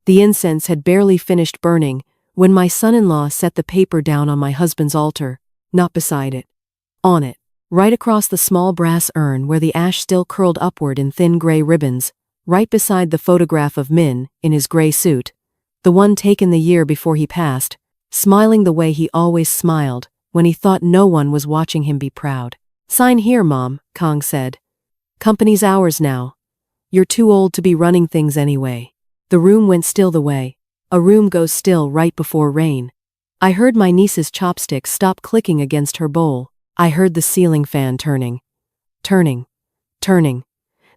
The incense had barely finished burning when my son-in-law set the paper down on my husband's altar, not beside it. On it, right across the small brass urn where the ash still curled upward in thin gray ribbons, right beside the photograph of Min, in his gray suit, the one taken the year before he passed, smiling the way he always smiled when he thought no one was watching him be proud. "Sign here, Mom," Kong said. "Company's ours now. You're too old to be running things anyway." The room went still the way a room goes still right before rain. I heard my niece's chopsticks stop clicking against her bowl. I heard the ceiling fan turning. Turning.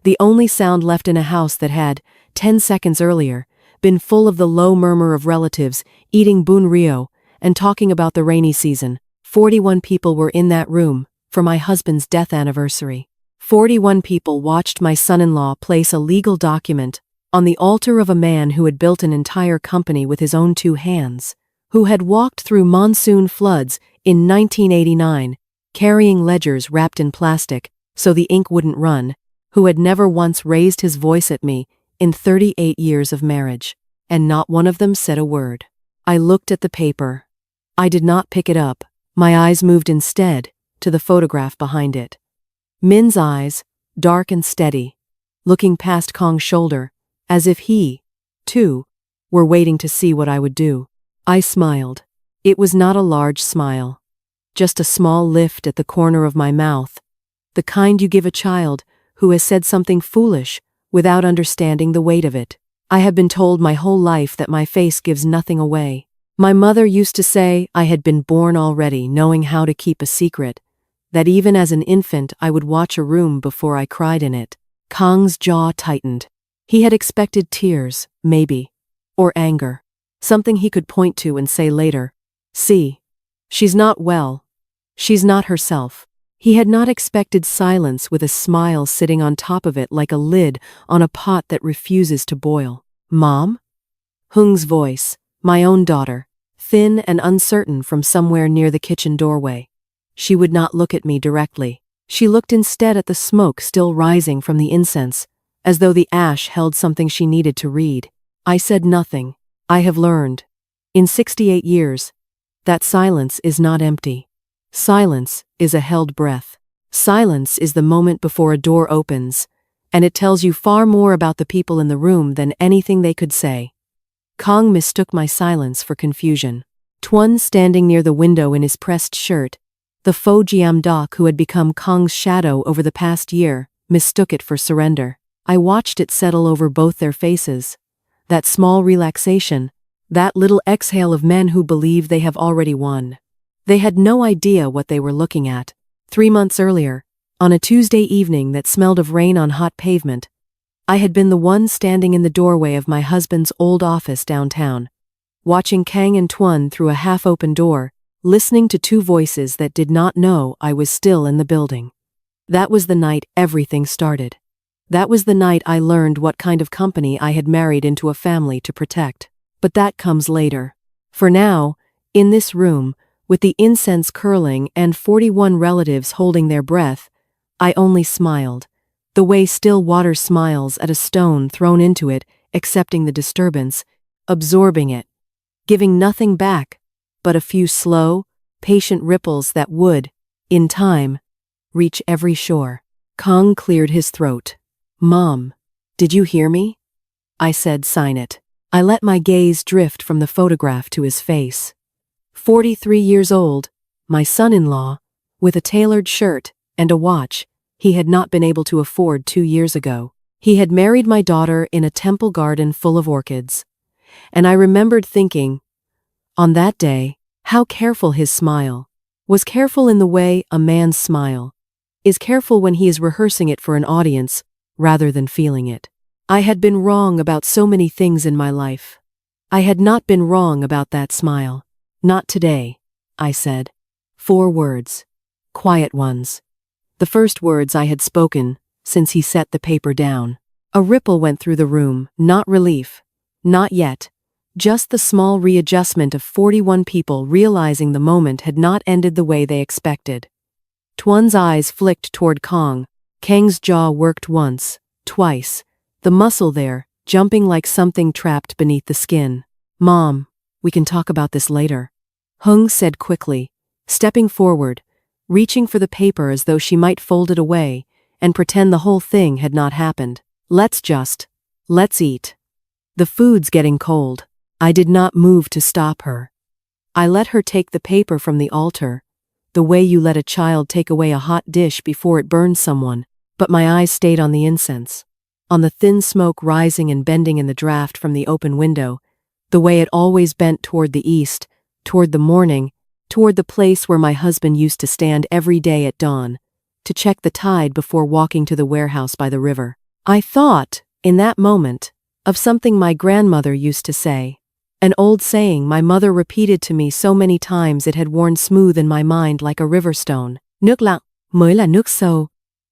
The only sound left in a house that had, 10 seconds earlier, been full of the low murmur of relatives eating bun rio and talking about the rainy season. 41 people were in that room for my husband's death anniversary. 41 people watched my son-in-law place a legal document on the altar of a man who had built an entire company with his own 2 hands, who had walked through monsoon floods in 1989, carrying ledgers wrapped in plastic so the ink wouldn't run, who had never once raised his voice at me in 38 years of marriage, and not one of them said a word. I looked at the paper. I did not pick it up. My eyes moved instead to the photograph behind it. Min's eyes, dark and steady, looking past Kong's shoulder, as if he, too, were waiting to see what I would do. I smiled. It was not a large smile, just a small lift at the corner of my mouth, the kind you give a child who has said something foolish without understanding the weight of it. I have been told my whole life that my face gives nothing away. My mother used to say I had been born already knowing how to keep a secret, that even as an infant I would watch a room before I cried in it. Kong's jaw tightened. He had expected tears, maybe, or anger, something he could point to and say later, "See, she's not well. She's not herself." He had not expected silence with a smile sitting on top of it like a lid on a pot that refuses to boil. "Mom?" Hung's voice, my own daughter, thin and uncertain from somewhere near the kitchen doorway. She would not look at me directly. She looked instead at the smoke still rising from the incense, as though the ash held something she needed to read. I said nothing. I have learned, in 68 years, that silence is not empty. Silence is a held breath. Silence is the moment before a door opens, and it tells you far more about the people in the room than anything they could say. Kong mistook my silence for confusion. Tuan, standing near the window in his pressed shirt, the faux Jiamdok who had become Kong's shadow over the past year, mistook it for surrender. I watched it settle over both their faces. That small relaxation, that little exhale of men who believe they have already won. They had no idea what they were looking at. 3 months earlier, on a Tuesday evening that smelled of rain on hot pavement, I had been the one standing in the doorway of my husband's old office downtown, watching Kang and Tuan through a half-open door, listening to 2 voices that did not know I was still in the building. That was the night everything started. That was the night I learned what kind of company I had married into a family to protect. But that comes later. For now, in this room, with the incense curling and 41 relatives holding their breath, I only smiled, the way still water smiles at a stone thrown into it, accepting the disturbance, absorbing it, giving nothing back but a few slow, patient ripples that would, in time, reach every shore. Kong cleared his throat. "Mom, did you hear me?" I said, "Sign it." I let my gaze drift from the photograph to his face. 43 years old, my son-in-law, with a tailored shirt and a watch he had not been able to afford 2 years ago. He had married my daughter in a temple garden full of orchids. And I remembered thinking, on that day, how careful his smile was, careful in the way a man's smile is careful when he is rehearsing it for an audience rather than feeling it. I had been wrong about so many things in my life. I had not been wrong about that smile. "Not today," I said. 4 words. Quiet ones. The first words I had spoken since he set the paper down. A ripple went through the room, not relief, not yet, just the small readjustment of 41 people realizing the moment had not ended the way they expected. Tuan's eyes flicked toward Kong. Kang's jaw worked once, twice. The muscle there, jumping like something trapped beneath the skin. "Mom, we can talk about this later," Hung said quickly, stepping forward, reaching for the paper as though she might fold it away and pretend the whole thing had not happened. Let's eat. The food's getting cold." I did not move to stop her. I let her take the paper from the altar, the way you let a child take away a hot dish before it burns someone, but my eyes stayed on the incense, on the thin smoke rising and bending in the draft from the open window, the way it always bent toward the east, toward the morning, toward the place where my husband used to stand every day at dawn, to check the tide before walking to the warehouse by the river. I thought, in that moment, of something my grandmother used to say, an old saying my mother repeated to me so many times it had worn smooth in my mind like a river stone. Nước lặng mới là nước sâu.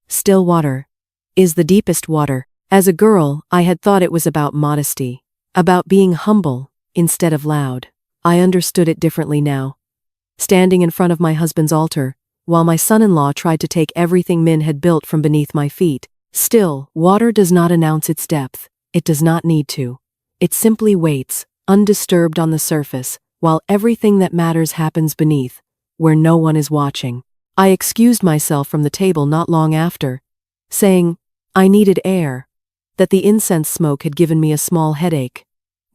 Still water is the deepest water. As a girl, I had thought it was about modesty, about being humble instead of loud. I understood it differently now. Standing in front of my husband's altar, while my son-in-law tried to take everything Min had built from beneath my feet, still, water does not announce its depth. It does not need to. It simply waits, undisturbed on the surface, while everything that matters happens beneath, where no one is watching. I excused myself from the table not long after, saying I needed air, that the incense smoke had given me a small headache.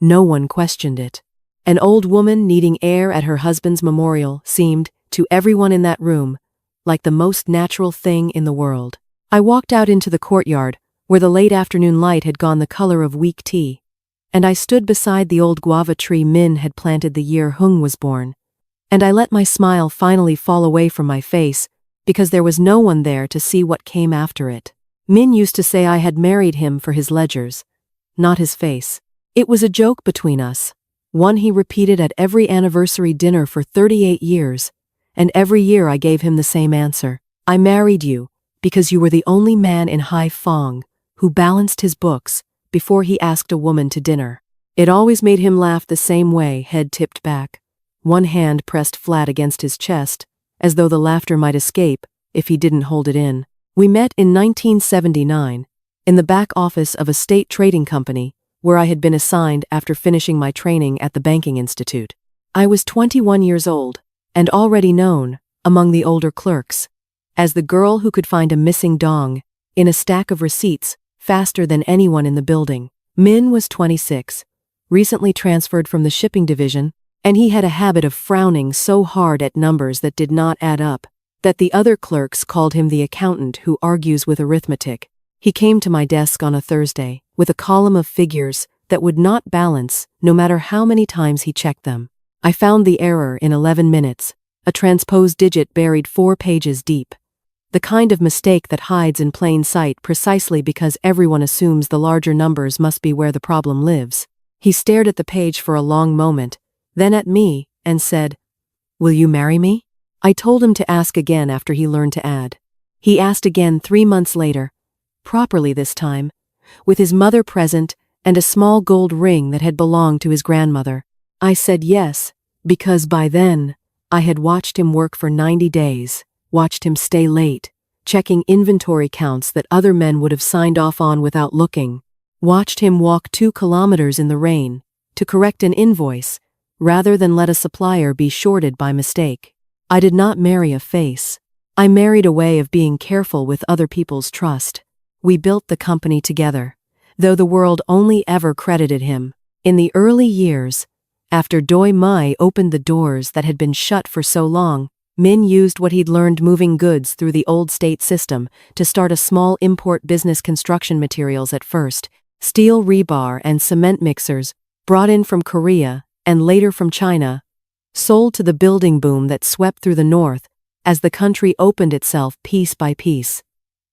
No one questioned it. An old woman needing air at her husband's memorial seemed, to everyone in that room, like the most natural thing in the world. I walked out into the courtyard, where the late afternoon light had gone the color of weak tea, and I stood beside the old guava tree Min had planted the year Hung was born, and I let my smile finally fall away from my face, because there was no one there to see what came after it. Min used to say I had married him for his ledgers, not his face. It was a joke between us, one he repeated at every anniversary dinner for 38 years, and every year I gave him the same answer. I married you because you were the only man in Haiphong who balanced his books before he asked a woman to dinner. It always made him laugh the same way, head tipped back, one hand pressed flat against his chest, as though the laughter might escape if he didn't hold it in. We met in 1979, in the back office of a state trading company, where I had been assigned after finishing my training at the banking institute. I was 21 years old, and already known, among the older clerks, as the girl who could find a missing dong in a stack of receipts faster than anyone in the building. Min was 26, recently transferred from the shipping division, and he had a habit of frowning so hard at numbers that did not add up, that the other clerks called him the accountant who argues with arithmetic. He came to my desk on a Thursday, with a column of figures that would not balance no matter how many times he checked them. I found the error in 11 minutes, a transposed digit buried 4 pages deep. The kind of mistake that hides in plain sight precisely because everyone assumes the larger numbers must be where the problem lives. He stared at the page for a long moment, then at me, and said, "Will you marry me?" I told him to ask again after he learned to add. He asked again 3 months later, properly this time, with his mother present and a small gold ring that had belonged to his grandmother. I said yes, because by then, I had watched him work for 90 days, watched him stay late, checking inventory counts that other men would have signed off on without looking, watched him walk 2 kilometers in the rain to correct an invoice rather than let a supplier be shorted by mistake. I did not marry a face. I married a way of being careful with other people's trust. We built the company together, though the world only ever credited him. In the early years, after Doi Mai opened the doors that had been shut for so long, Min used what he'd learned moving goods through the old state system to start a small import business, construction materials at first, steel rebar and cement mixers, brought in from Korea and later from China, sold to the building boom that swept through the north as the country opened itself piece by piece.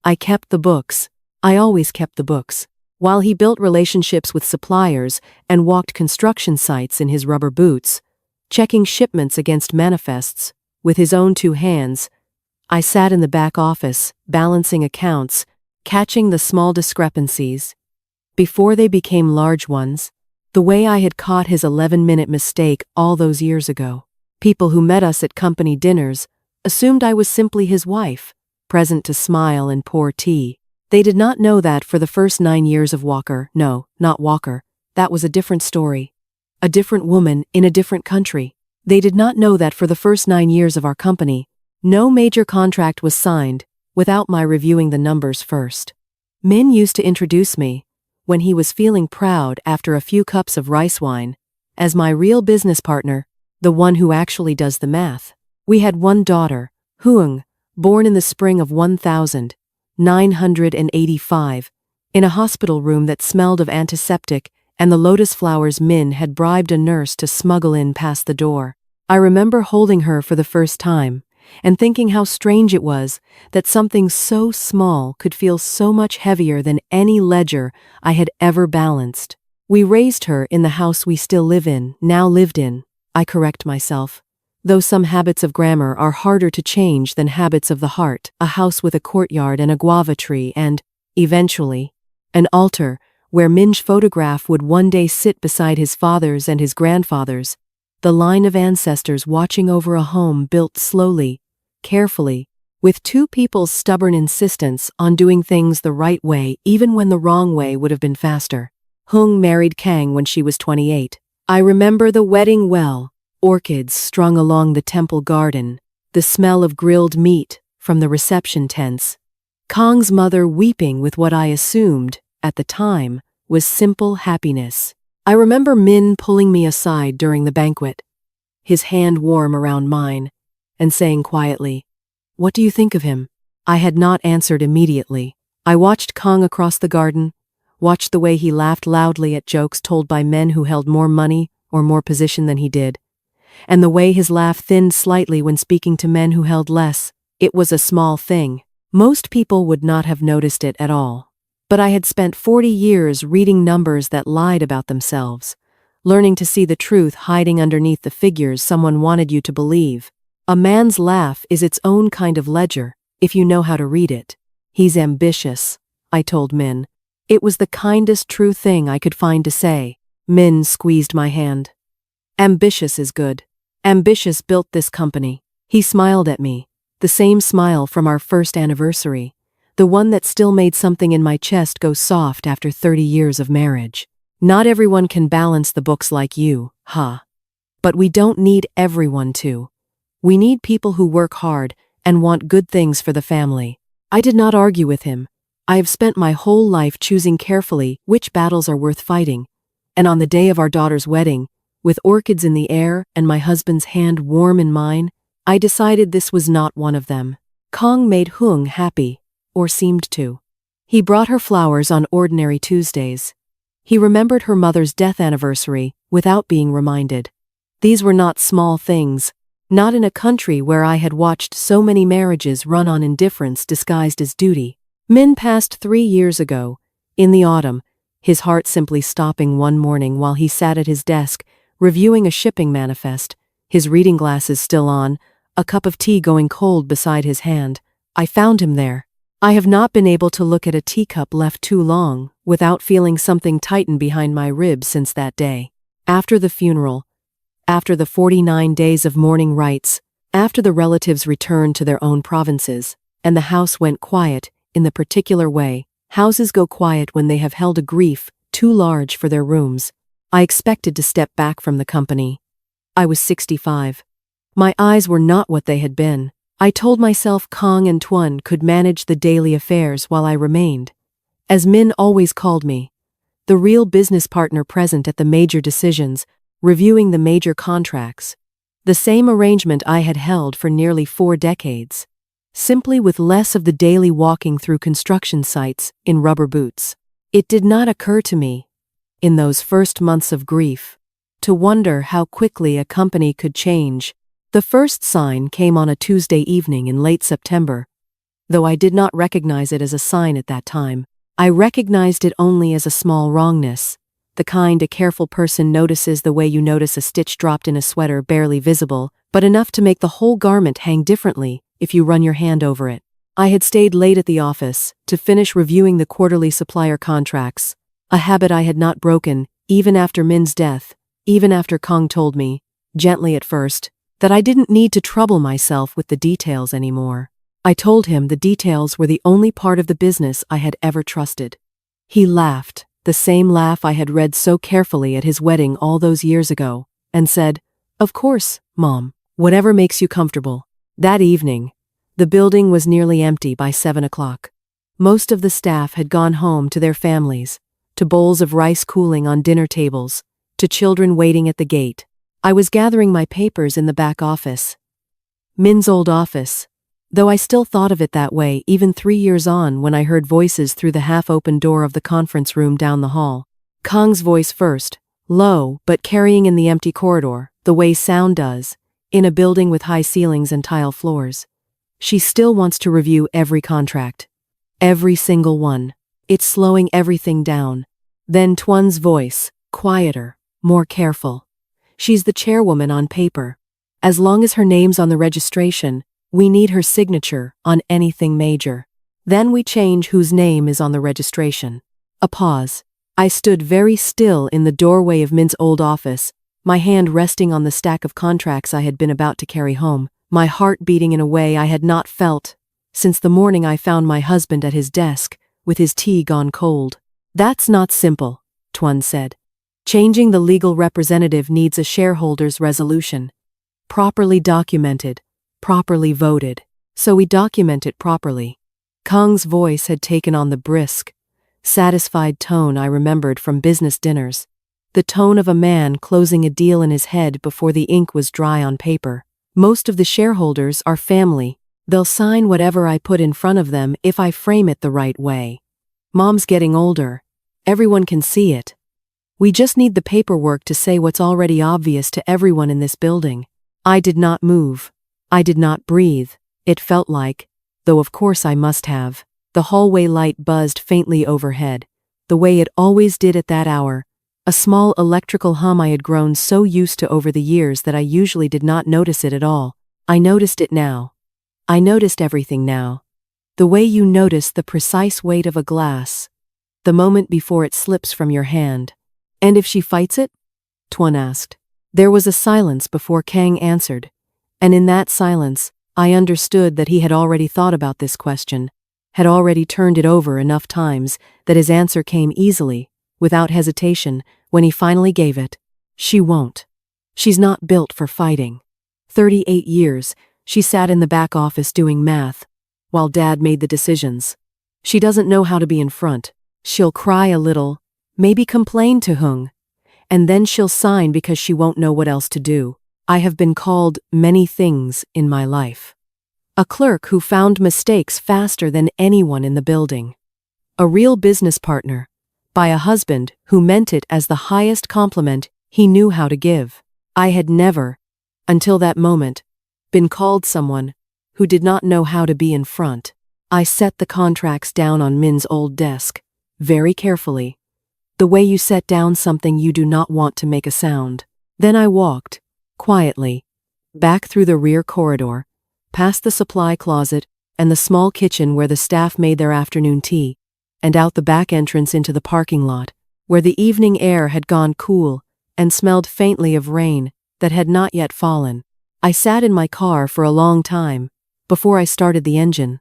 I kept the books. I always kept the books. While he built relationships with suppliers and walked construction sites in his rubber boots, checking shipments against manifests with his own 2 hands, I sat in the back office, balancing accounts, catching the small discrepancies before they became large ones, the way I had caught his 11-minute mistake all those years ago. People who met us at company dinners assumed I was simply his wife, present to smile and pour tea. They did not know that for the first 9 years of Walker, no, not Walker, that was a different story. A different woman in a different country. They did not know that for the first 9 years of our company, no major contract was signed without my reviewing the numbers first. Min used to introduce me, when he was feeling proud after a few cups of rice wine, as my real business partner, the one who actually does the math. We had one daughter, Huong, born in the spring of 1985, in a hospital room that smelled of antiseptic and the lotus flowers Min had bribed a nurse to smuggle in past the door. I remember holding her for the first time and thinking how strange it was that something so small could feel so much heavier than any ledger I had ever balanced. We raised her in the house we still now lived in, I correct myself. Though some habits of grammar are harder to change than habits of the heart, a house with a courtyard and a guava tree and, eventually, an altar where Min's photograph would one day sit beside his father's and his grandfather's, the line of ancestors watching over a home built slowly, carefully, with two people's stubborn insistence on doing things the right way even when the wrong way would have been faster. Huong married Kang when she was 28. I remember the wedding well, orchids strung along the temple garden, the smell of grilled meat from the reception tents, Kang's mother weeping with what I assumed, at the time, was simple happiness. I remember Min pulling me aside during the banquet, his hand warm around mine, and saying quietly, "What do you think of him?" I had not answered immediately. I watched Kang across the garden, watched the way he laughed loudly at jokes told by men who held more money or more position than he did, and the way his laugh thinned slightly when speaking to men who held less. It was a small thing. Most people would not have noticed it at all. But I had spent 40 years reading numbers that lied about themselves, learning to see the truth hiding underneath the figures someone wanted you to believe. A man's laugh is its own kind of ledger, if you know how to read it. He's ambitious, I told Min. It was the kindest true thing I could find to say. Min squeezed my hand. Ambitious is good. Ambitious built this company. He smiled at me, the same smile from our first anniversary. The one that still made something in my chest go soft after 30 years of marriage. Not everyone can balance the books like you, huh? But we don't need everyone to. We need people who work hard and want good things for the family. I did not argue with him. I have spent my whole life choosing carefully which battles are worth fighting. And on the day of our daughter's wedding, with orchids in the air and my husband's hand warm in mine, I decided this was not one of them. Kang made Huong happy. Or seemed to. He brought her flowers on ordinary Tuesdays. He remembered her mother's death anniversary without being reminded. These were not small things, not in a country where I had watched so many marriages run on indifference disguised as duty. Min passed 3 years ago, in the autumn, his heart simply stopping one morning while he sat at his desk, reviewing a shipping manifest, his reading glasses still on, a cup of tea going cold beside his hand. I found him there. I have not been able to look at a teacup left too long without feeling something tighten behind my ribs since that day. After the funeral, after the 49 days of mourning rites, after the relatives returned to their own provinces, and the house went quiet in the particular way houses go quiet when they have held a grief too large for their rooms, I expected to step back from the company. I was 65. My eyes were not what they had been. I told myself Kang and Tuan could manage the daily affairs while I remained. As Min always called me, the real business partner present at the major decisions, reviewing the major contracts. The same arrangement I had held for nearly 4 decades. Simply with less of the daily walking through construction sites in rubber boots. It did not occur to me, in those first months of grief, to wonder how quickly a company could change. The first sign came on a Tuesday evening in late September. Though I did not recognize it as a sign at that time, I recognized it only as a small wrongness, the kind a careful person notices the way you notice a stitch dropped in a sweater barely visible, but enough to make the whole garment hang differently if you run your hand over it. I had stayed late at the office to finish reviewing the quarterly supplier contracts, a habit I had not broken even after Min's death, even after Kang told me, gently at first, that I didn't need to trouble myself with the details anymore. I told him the details were the only part of the business I had ever trusted. He laughed, the same laugh I had read so carefully at his wedding all those years ago, and said, "Of course, Mom, whatever makes you comfortable." That evening, the building was nearly empty by 7 o'clock. Most of the staff had gone home to their families, to bowls of rice cooling on dinner tables, to children waiting at the gate. I was gathering my papers in the back office. Min's old office, though I still thought of it that way even 3 years on when I heard voices through the half-open door of the conference room down the hall. Kang's voice first, low but carrying in the empty corridor, the way sound does, in a building with high ceilings and tile floors. She still wants to review every contract. Every single one. It's slowing everything down. Then Tuan's voice, quieter, more careful. She's the chairwoman on paper. As long as her name's on the registration, we need her signature on anything major. Then we change whose name is on the registration. A pause. I stood very still in the doorway of Min's old office, my hand resting on the stack of contracts I had been about to carry home, my heart beating in a way I had not felt since the morning I found my husband at his desk, with his tea gone cold. "That's not simple," Tuan said. "Changing the legal representative needs a shareholder's resolution. Properly documented, properly voted. So we document it properly." Kang's voice had taken on the brisk, satisfied tone I remembered from business dinners. The tone of a man closing a deal in his head before the ink was dry on paper. "Most of the shareholders are family. They'll sign whatever I put in front of them if I frame it the right way. Mom's getting older. Everyone can see it. We just need the paperwork to say what's already obvious to everyone in this building." I did not move. I did not breathe. It felt like, though of course I must have. The hallway light buzzed faintly overhead, the way it always did at that hour, a small electrical hum I had grown so used to over the years that I usually did not notice it at all. I noticed it now. I noticed everything now. The way you notice the precise weight of a glass, the moment before it slips from your hand. "And if she fights it?" Tuan asked. There was a silence before Kang answered, and in that silence, I understood that he had already thought about this question, had already turned it over enough times that his answer came easily, without hesitation, when he finally gave it. "She won't. She's not built for fighting." 38 years, she sat in the back office doing math, while Dad made the decisions. She doesn't know how to be in front. She'll cry a little, maybe complain to Hung, and then she'll sign because she won't know what else to do. I have been called many things in my life. A clerk who found mistakes faster than anyone in the building. A real business partner, by a husband who meant it as the highest compliment he knew how to give. I had never, until that moment, been called someone who did not know how to be in front. I set the contracts down on Min's old desk, very carefully, the way you set down something you do not want to make a sound. Then I walked, quietly, back through the rear corridor, past the supply closet and the small kitchen where the staff made their afternoon tea, and out the back entrance into the parking lot, where the evening air had gone cool and smelled faintly of rain that had not yet fallen. I sat in my car for a long time, before I started the engine.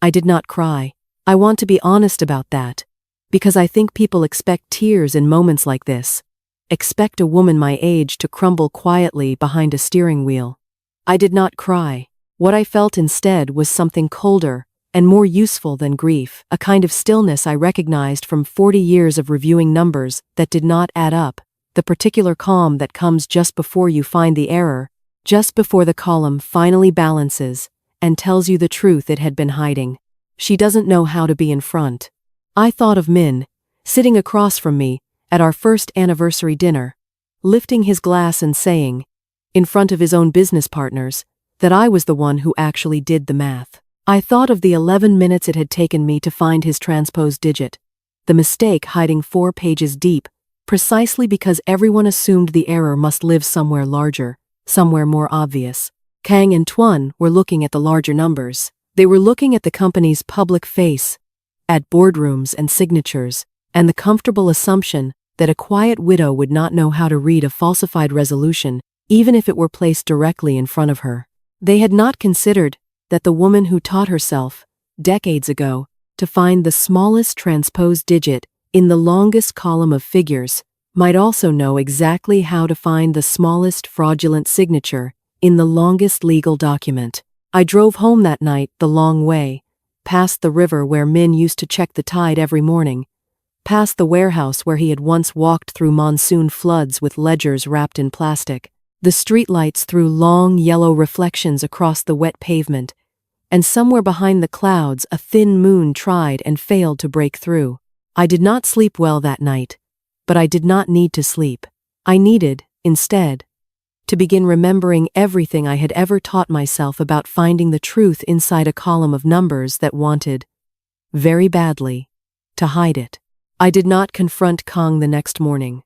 I did not cry. I want to be honest about that, because I think people expect tears in moments like this, expect a woman my age to crumble quietly behind a steering wheel. I did not cry. What I felt instead was something colder and more useful than grief, a kind of stillness I recognized from 40 years of reviewing numbers that did not add up, the particular calm that comes just before you find the error, just before the column finally balances and tells you the truth it had been hiding. She doesn't know how to be in front. I thought of Min, sitting across from me at our first anniversary dinner, lifting his glass and saying, in front of his own business partners, that I was the one who actually did the math. I thought of the 11 minutes it had taken me to find his transposed digit, the mistake hiding 4 pages deep, precisely because everyone assumed the error must live somewhere larger, somewhere more obvious. Kang and Tuan were looking at the larger numbers. They were looking at the company's public face, at boardrooms and signatures, and the comfortable assumption that a quiet widow would not know how to read a falsified resolution, even if it were placed directly in front of her. They had not considered that the woman who taught herself, decades ago, to find the smallest transposed digit in the longest column of figures might also know exactly how to find the smallest fraudulent signature in the longest legal document. I drove home that night the long way, past the river where Min used to check the tide every morning, past the warehouse where he had once walked through monsoon floods with ledgers wrapped in plastic. The streetlights threw long yellow reflections across the wet pavement, and somewhere behind the clouds a thin moon tried and failed to break through. I did not sleep well that night, but I did not need to sleep. I needed, instead, to begin remembering everything I had ever taught myself about finding the truth inside a column of numbers that wanted, very badly, to hide it. I did not confront Kong the next morning.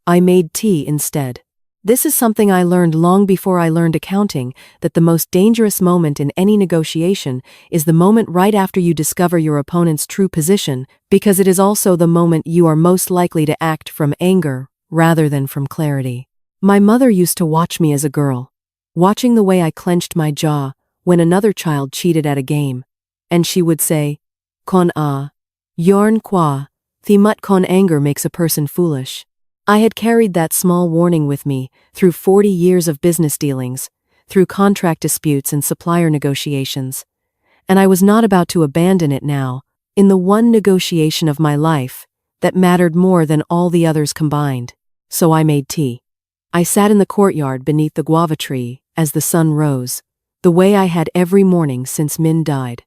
I made tea instead. This is something I learned long before I learned accounting, that the most dangerous moment in any negotiation is the moment right after you discover your opponent's true position, because it is also the moment you are most likely to act from anger rather than from clarity. My mother used to watch me as a girl, watching the way I clenched my jaw when another child cheated at a game, and she would say, "Con a, yarn qua, the mut con anger makes a person foolish." I had carried that small warning with me through 40 years of business dealings, through contract disputes and supplier negotiations, and I was not about to abandon it now, in the one negotiation of my life that mattered more than all the others combined. So I made tea. I sat in the courtyard beneath the guava tree as the sun rose, the way I had every morning since Min died,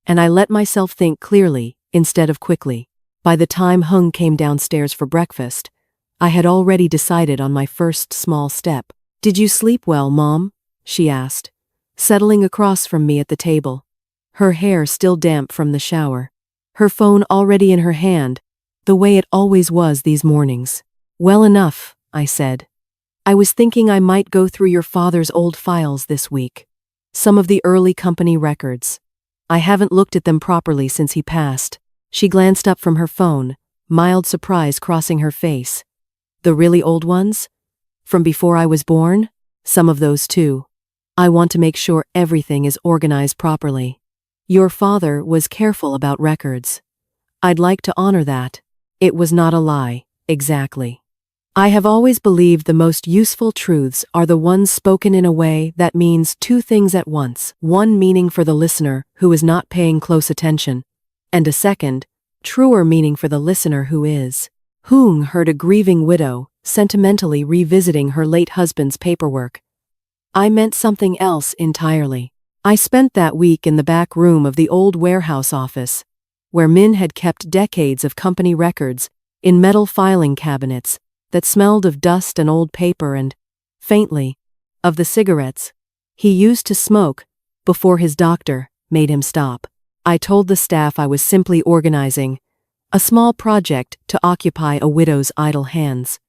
and I let myself think clearly instead of quickly. By the time Hung came downstairs for breakfast, I had already decided on my first small step. "Did you sleep well, Mom?" she asked, settling across from me at the table, her hair still damp from the shower, her phone already in her hand, the way it always was these mornings. "Well enough," I said. "I was thinking I might go through your father's old files this week. Some of the early company records. I haven't looked at them properly since he passed." She glanced up from her phone, mild surprise crossing her face. "The really old ones? From before I was born?" "Some of those too. I want to make sure everything is organized properly. Your father was careful about records. I'd like to honor that." It was not a lie, exactly. I have always believed the most useful truths are the ones spoken in a way that means two things at once, one meaning for the listener who is not paying close attention, and a second, truer meaning for the listener who is. Hung heard a grieving widow sentimentally revisiting her late husband's paperwork. I meant something else entirely. I spent that week in the back room of the old warehouse office, where Min had kept decades of company records in metal filing cabinets that smelled of dust and old paper and, faintly, of the cigarettes he used to smoke before his doctor made him stop. I told the staff I was simply organizing a small project to occupy a widow's idle hands.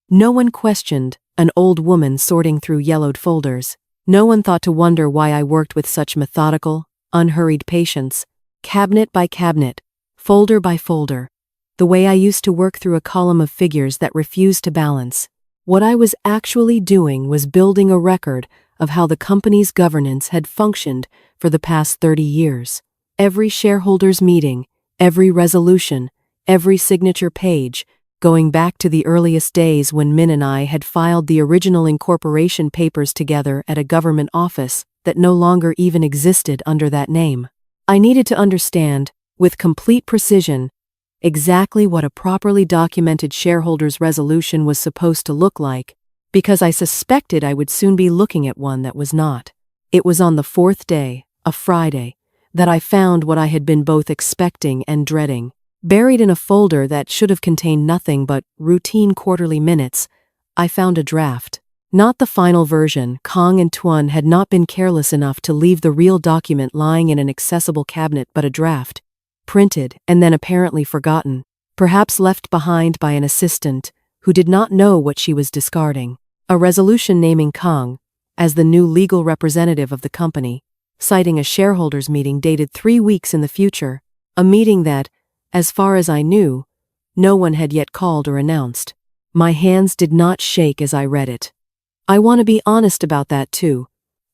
No one questioned an old woman sorting through yellowed folders. No one thought to wonder why I worked with such methodical, unhurried patience, cabinet by cabinet, folder by folder, the way I used to work through a column of figures that refused to balance. What I was actually doing was building a record of how the company's governance had functioned for the past 30 years. Every shareholders' meeting, every resolution, every signature page, going back to the earliest days when Min and I had filed the original incorporation papers together at a government office that no longer even existed under that name. I needed to understand, with complete precision, exactly what a properly documented shareholders' resolution was supposed to look like, because I suspected I would soon be looking at one that was not. It was on the fourth day, a Friday, that I found what I had been both expecting and dreading. Buried in a folder that should have contained nothing but routine quarterly minutes, I found a draft. Not the final version. Kong and Tuan had not been careless enough to leave the real document lying in an accessible cabinet, but a draft, printed and then apparently forgotten, perhaps left behind by an assistant who did not know what she was discarding. A resolution naming Kong as the new legal representative of the company, citing a shareholders' meeting dated 3 weeks in the future, a meeting that, as far as I knew, no one had yet called or announced. My hands did not shake as I read it. I want to be honest about that too.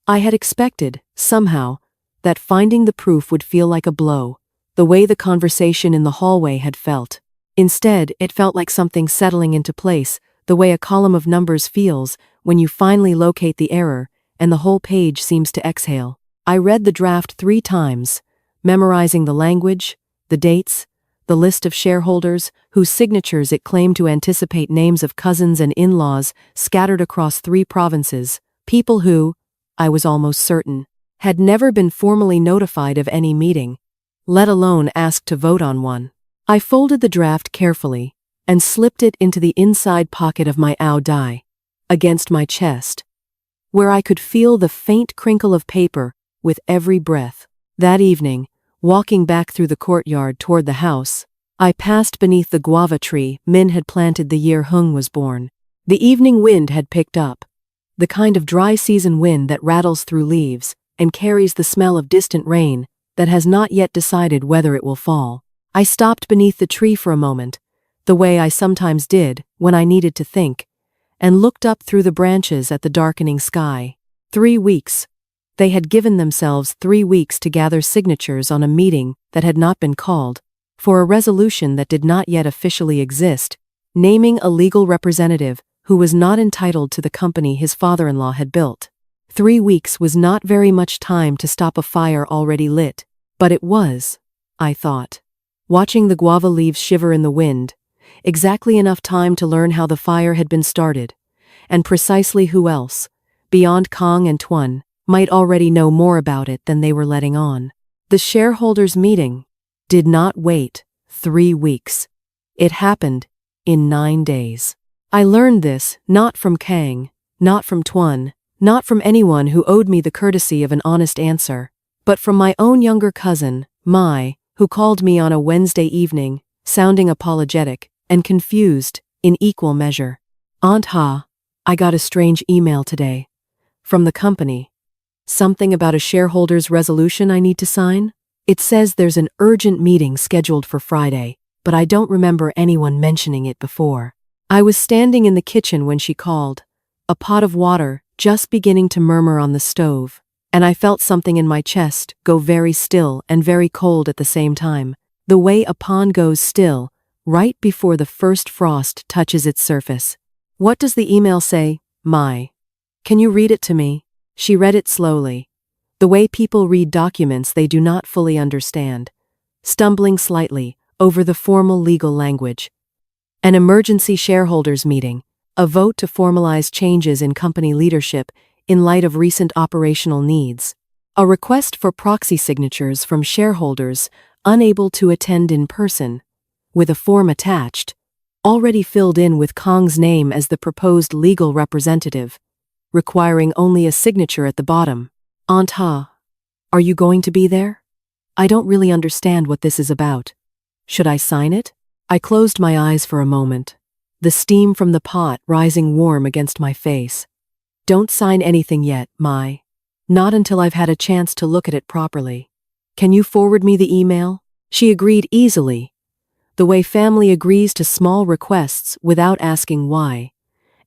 I had expected, somehow, that finding the proof would feel like a blow, the way the conversation in the hallway had felt. Instead, it felt like something settling into place, the way a column of numbers feels when you finally locate the error and the whole page seems to exhale. I read the draft 3 times, memorizing the language, the dates, the list of shareholders whose signatures it claimed to anticipate names of cousins and in-laws scattered across 3 provinces, people who, I was almost certain, had never been formally notified of any meeting, let alone asked to vote on one. I folded the draft carefully and slipped it into the inside pocket of my dai, against my chest, where I could feel the faint crinkle of paper with every breath. That evening, walking back through the courtyard toward the house, I passed beneath the guava tree Min had planted the year Hung was born. The evening wind had picked up, the kind of dry season wind that rattles through leaves and carries the smell of distant rain that has not yet decided whether it will fall. I stopped beneath the tree for a moment, the way I sometimes did when I needed to think, and looked up through the branches at the darkening sky. 3 weeks. They had given themselves 3 weeks to gather signatures on a meeting that had not been called, for a resolution that did not yet officially exist, naming a legal representative who was not entitled to the company his father-in-law had built. 3 weeks was not very much time to stop a fire already lit, but it was, I thought, watching the guava leaves shiver in the wind, exactly enough time to learn how the fire had been started, and precisely who else, beyond Kong and Tuan, might already know more about it than they were letting on. The shareholders' meeting did not wait 3 weeks. It happened in 9 days. I learned this not from Kang, not from Tuan, not from anyone who owed me the courtesy of an honest answer, but from my own younger cousin, Mai, who called me on a Wednesday evening, sounding apologetic and confused in equal measure. Aunt Ha, I got a strange email today. From the company. Something about a shareholders' resolution I need to sign? It says there's an urgent meeting scheduled for Friday, but I don't remember anyone mentioning it before. I was standing in the kitchen when she called, a pot of water just beginning to murmur on the stove, and I felt something in my chest go very still and very cold at the same time, the way a pond goes still right before the first frost touches its surface. What does the email say, Mai? Can you read it to me? She read it slowly, the way people read documents they do not fully understand, stumbling slightly over the formal legal language. An emergency shareholders meeting, a vote to formalize changes in company leadership in light of recent operational needs, a request for proxy signatures from shareholders unable to attend in person, with a form attached, already filled in with Kong's name as the proposed legal representative, requiring only a signature at the bottom. Aunt Ha, are you going to be there? I don't really understand what this is about. Should I sign it? I closed my eyes for a moment, the steam from the pot rising warm against my face. Don't sign anything yet, Mai. Not until I've had a chance to look at it properly. Can you forward me the email? She agreed easily, the way family agrees to small requests without asking why.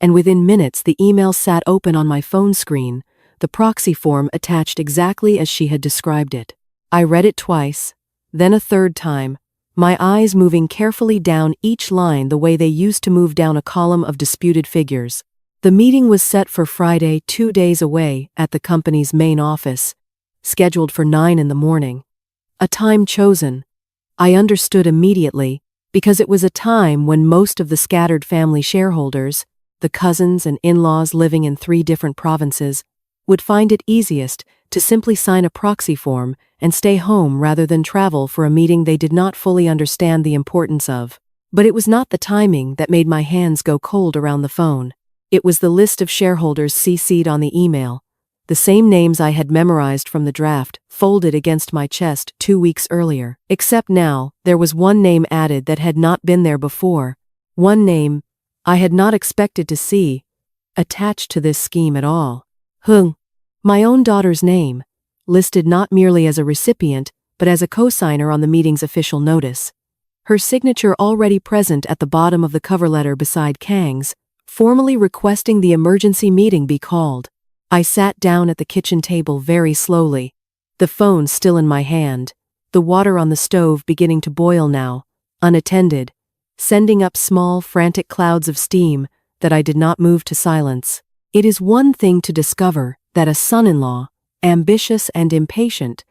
And within minutes the email sat open on my phone screen, the proxy form attached exactly as she had described it. I read it twice, then a third time, my eyes moving carefully down each line the way they used to move down a column of disputed figures. The meeting was set for Friday, 2 days away, at the company's main office, scheduled for 9 in the morning. A time chosen, I understood immediately, because it was a time when most of the scattered family shareholders, the cousins and in-laws living in 3 different provinces, would find it easiest to simply sign a proxy form and stay home rather than travel for a meeting they did not fully understand the importance of. But it was not the timing that made my hands go cold around the phone. It was the list of shareholders CC'd on the email, the same names I had memorized from the draft, folded against my chest 2 weeks earlier. Except now, there was one name added that had not been there before, one name I had not expected to see attached to this scheme at all. Hung, my own daughter's name, listed not merely as a recipient, but as a co-signer on the meeting's official notice. Her signature already present at the bottom of the cover letter beside Kang's, formally requesting the emergency meeting be called. I sat down at the kitchen table very slowly, The phone still in my hand, the water on the stove beginning to boil now, unattended, sending up small, frantic clouds of steam that I did not move to silence. It is one thing to discover that a son-in-law, ambitious and impatient,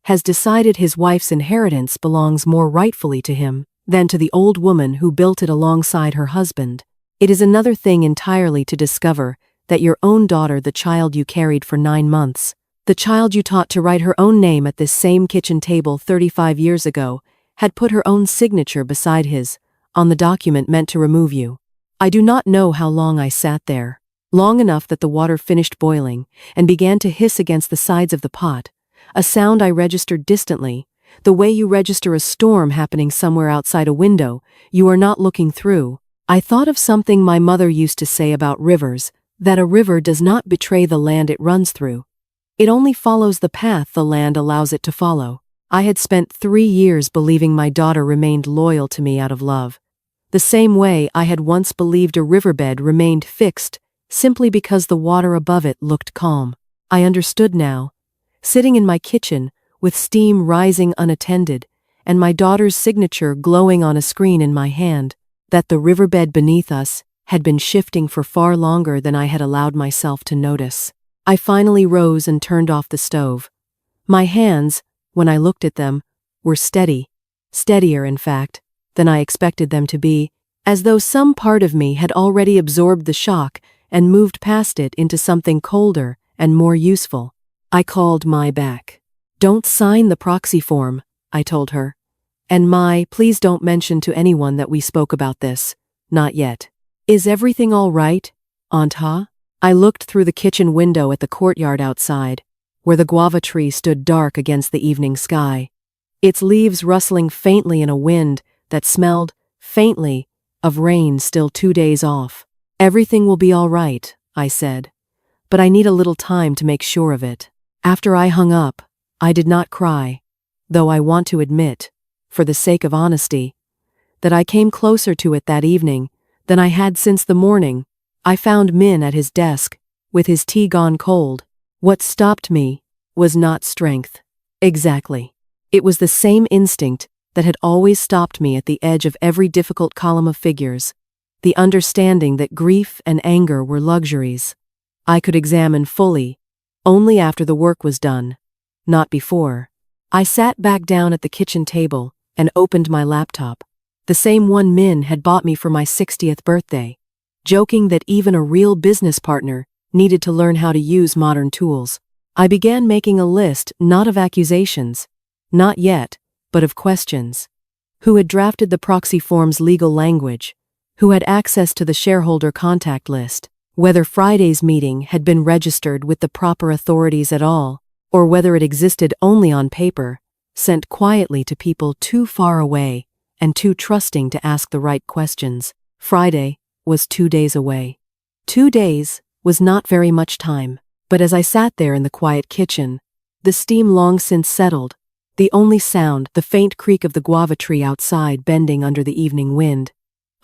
has decided his wife's inheritance belongs more rightfully to him than to the old woman who built it alongside her husband. It is another thing entirely to discover that your own daughter, the child you carried for 9 months, the child you taught to write her own name at this same kitchen table 35 years ago, had put her own signature beside his, on the document meant to remove you. I do not know how long I sat there. Long enough that the water finished boiling and began to hiss against the sides of the pot, a sound I registered distantly, the way you register a storm happening somewhere outside a window you are not looking through. I thought of something my mother used to say about rivers, that a river does not betray the land it runs through. It only follows the path the land allows it to follow. I had spent 3 years believing my daughter remained loyal to me out of love, the same way I had once believed a riverbed remained fixed simply because the water above it looked calm. I understood now, sitting in my kitchen with steam rising unattended and my daughter's signature glowing on a screen in my hand, that the riverbed beneath us had been shifting for far longer than I had allowed myself to notice. I finally rose and turned off the stove. My hands, when I looked at them, were steady, steadier in fact, than I expected them to be, as though some part of me had already absorbed the shock and moved past it into something colder and more useful. I called Mai back. "Don't sign the proxy form," I told her. "And Mai, please don't mention to anyone that we spoke about this. Not yet. Is everything all right, Aunt Ha?" I looked through the kitchen window at the courtyard outside, where the guava tree stood dark against the evening sky, its leaves rustling faintly in a wind that smelled, faintly, of rain still 2 days off. "Everything will be all right," I said, "but I need a little time to make sure of it." After I hung up, I did not cry, though I want to admit, for the sake of honesty, that I came closer to it that evening than I had since the morning I found Min at his desk, with his tea gone cold. What stopped me was not strength. Exactly. It was the same instinct that had always stopped me at the edge of every difficult column of figures, the understanding that grief and anger were luxuries I could examine fully only after the work was done, not before. I sat back down at the kitchen table and opened my laptop, the same one Min had bought me for my 60th birthday, joking that even a real business partner needed to learn how to use modern tools. I began making a list not of accusations, not yet, but of questions. Who had drafted the proxy form's legal language? Who had access to the shareholder contact list? Whether Friday's meeting had been registered with the proper authorities at all, or whether it existed only on paper, sent quietly to people too far away and too trusting to ask the right questions. Friday was 2 days away. 2 days was not very much time, but as I sat there in the quiet kitchen, the steam long since settled, the only sound the faint creak of the guava tree outside bending under the evening wind,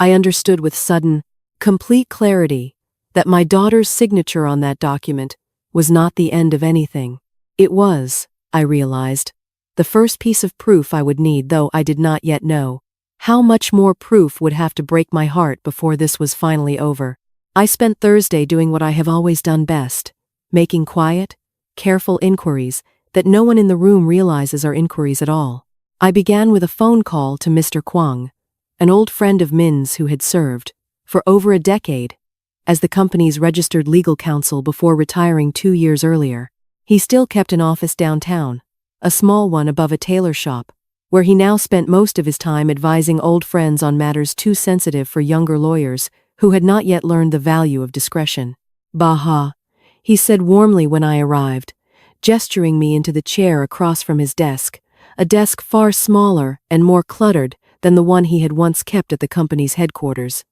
I understood with sudden, complete clarity that my daughter's signature on that document was not the end of anything. It was, I realized, the first piece of proof I would need, though I did not yet know how much more proof would have to break my heart before this was finally over. I spent Thursday doing what I have always done best, making quiet, careful inquiries that no one in the room realizes are inquiries at all. I began with a phone call to Mr. Kwang, an old friend of Min's who had served, for over a decade, as the company's registered legal counsel before retiring 2 years earlier. He still kept an office downtown, a small one above a tailor shop, where he now spent most of his time advising old friends on matters too sensitive for younger lawyers who had not yet learned the value of discretion. "Baha," he said warmly when I arrived, gesturing me into the chair across from his desk, a desk far smaller and more cluttered than the one he had once kept at the company's headquarters.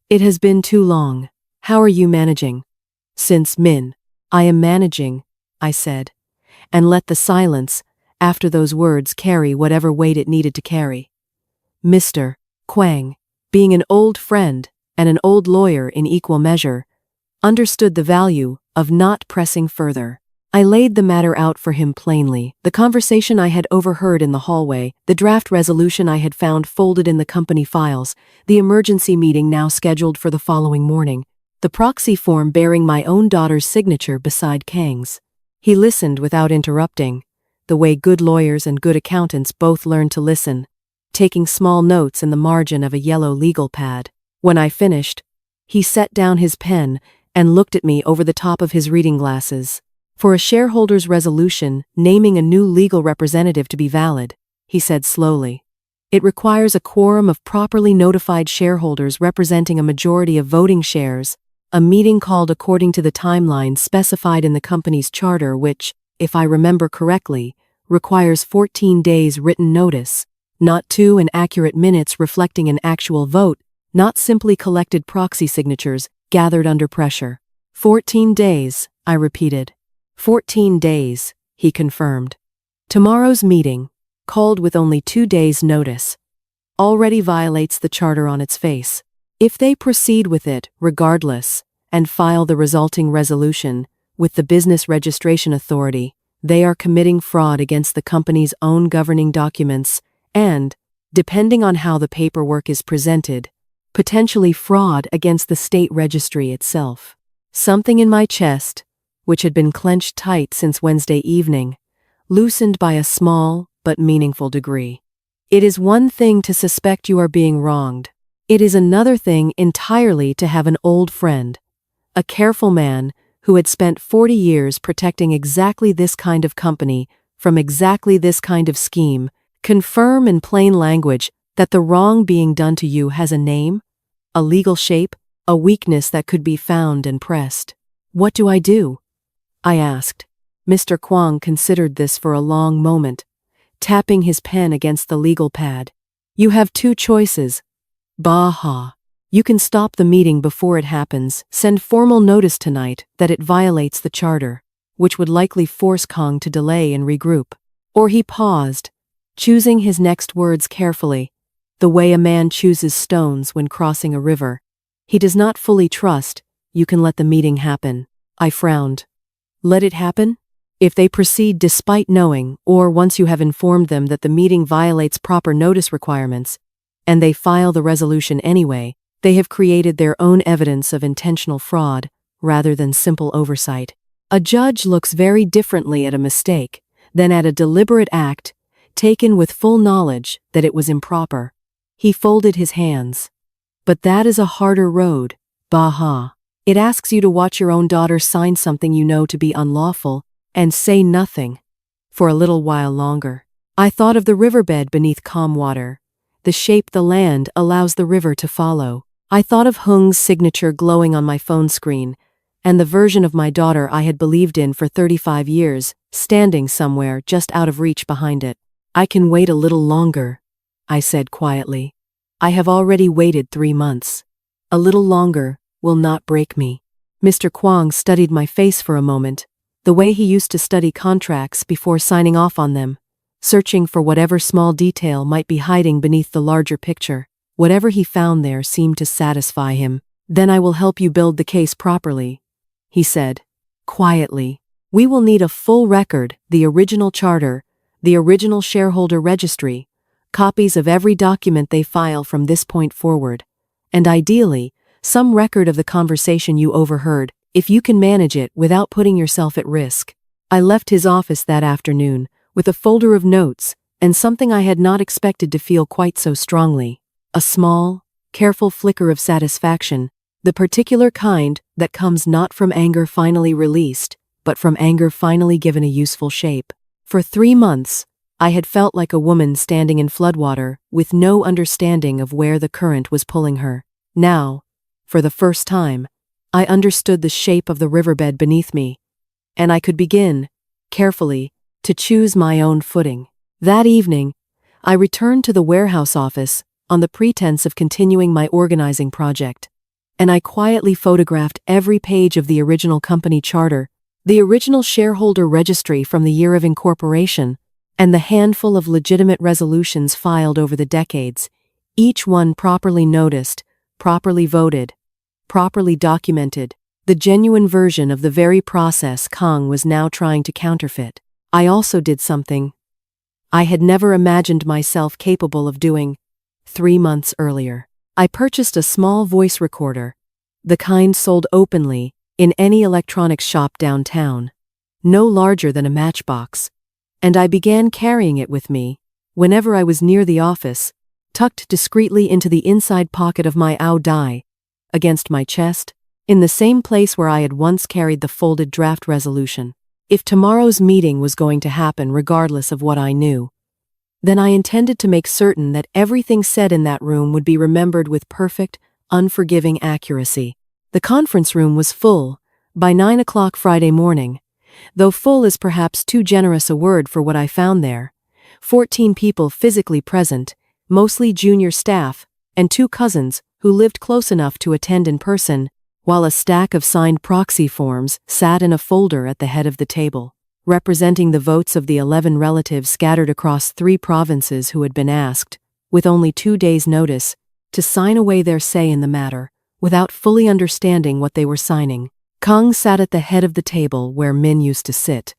"It has been too long. How are you managing?" "Since Min." "I am managing," I said, and let the silence after those words carry whatever weight it needed to carry. Mr. Kwang, being an old friend and an old lawyer in equal measure, understood the value of not pressing further. I laid the matter out for him plainly, the conversation I had overheard in the hallway, the draft resolution I had found folded in the company files, the emergency meeting now scheduled for the following morning, the proxy form bearing my own daughter's signature beside Kang's. He listened without interrupting, the way good lawyers and good accountants both learn to listen, taking small notes in the margin of a yellow legal pad. When I finished, he set down his pen and looked at me over the top of his reading glasses. For a shareholder's resolution naming a new legal representative to be valid, he said slowly, it requires a quorum of properly notified shareholders representing a majority of voting shares, a meeting called according to the timeline specified in the company's charter which, if I remember correctly, requires 14 days written notice, not 2 inaccurate minutes reflecting an actual vote, not simply collected proxy signatures gathered under pressure. 14 days, I repeated. 14 days, he confirmed. Tomorrow's meeting, called with only 2 days' notice, already violates the charter on its face. If they proceed with it, regardless, and file the resulting resolution with the Business Registration Authority, they are committing fraud against the company's own governing documents and, depending on how the paperwork is presented, potentially fraud against the state registry itself. Something in my chest, which had been clenched tight since Wednesday evening, loosened by a small but meaningful degree. It is one thing to suspect you are being wronged. It is another thing entirely to have an old friend, a careful man who had spent 40 years protecting exactly this kind of company from exactly this kind of scheme, confirm in plain language that the wrong being done to you has a name, a legal shape, a weakness that could be found and pressed. What do I do? I asked. Mr. Kwong considered this for a long moment, tapping his pen against the legal pad. You have 2 choices. Baha. You can stop the meeting before it happens, send formal notice tonight that it violates the charter, which would likely force Kong to delay and regroup. Or he paused, choosing his next words carefully, the way a man chooses stones when crossing a river. He does not fully trust, you can let the meeting happen. I frowned. Let it happen? If they proceed despite knowing, or once you have informed them that the meeting violates proper notice requirements, and they file the resolution anyway, they have created their own evidence of intentional fraud, rather than simple oversight. A judge looks very differently at a mistake than at a deliberate act taken with full knowledge that it was improper. He folded his hands. But that is a harder road, Baha. It asks you to watch your own daughter sign something you know to be unlawful, and say nothing. For a little while longer, I thought of the riverbed beneath calm water, the shape the land allows the river to follow. I thought of Hung's signature glowing on my phone screen, and the version of my daughter I had believed in for 35 years, standing somewhere just out of reach behind it. I can wait a little longer, I said quietly. I have already waited 3 months. A little longer will not break me. Mr. Kwong studied my face for a moment, the way he used to study contracts before signing off on them, searching for whatever small detail might be hiding beneath the larger picture. Whatever he found there seemed to satisfy him. Then I will help you build the case properly, he said, quietly. We will need a full record, the original charter, the original shareholder registry, copies of every document they file from this point forward, and ideally, some record of the conversation you overheard, if you can manage it without putting yourself at risk. I left his office that afternoon with a folder of notes and something I had not expected to feel quite so strongly. A small, careful flicker of satisfaction, the particular kind that comes not from anger finally released, but from anger finally given a useful shape. For 3 months, I had felt like a woman standing in floodwater with no understanding of where the current was pulling her. Now, for the first time, I understood the shape of the riverbed beneath me, and I could begin, carefully, to choose my own footing. That evening, I returned to the warehouse office on the pretense of continuing my organizing project, and I quietly photographed every page of the original company charter, the original shareholder registry from the year of incorporation, and the handful of legitimate resolutions filed over the decades, each one properly noticed, properly voted, properly documented. the genuine version of the very process Kang was now trying to counterfeit. I also did something I had never imagined myself capable of doing 3 months earlier. I purchased a small voice recorder, the kind sold openly in any electronics shop downtown, no larger than a matchbox, and I began carrying it with me whenever I was near the office, tucked discreetly into the inside pocket of my dai, against my chest, in the same place where I had once carried the folded draft resolution. If tomorrow's meeting was going to happen regardless of what I knew, then I intended to make certain that everything said in that room would be remembered with perfect, unforgiving accuracy. The conference room was full by 9 o'clock Friday morning, though full is perhaps too generous a word for what I found there. 14 people physically present, mostly junior staff, and 2 cousins who lived close enough to attend in person, while a stack of signed proxy forms sat in a folder at the head of the table, representing the votes of the 11 relatives scattered across 3 provinces who had been asked, with only 2 days' notice, to sign away their say in the matter, without fully understanding what they were signing. Kang sat at the head of the table where Min used to sit.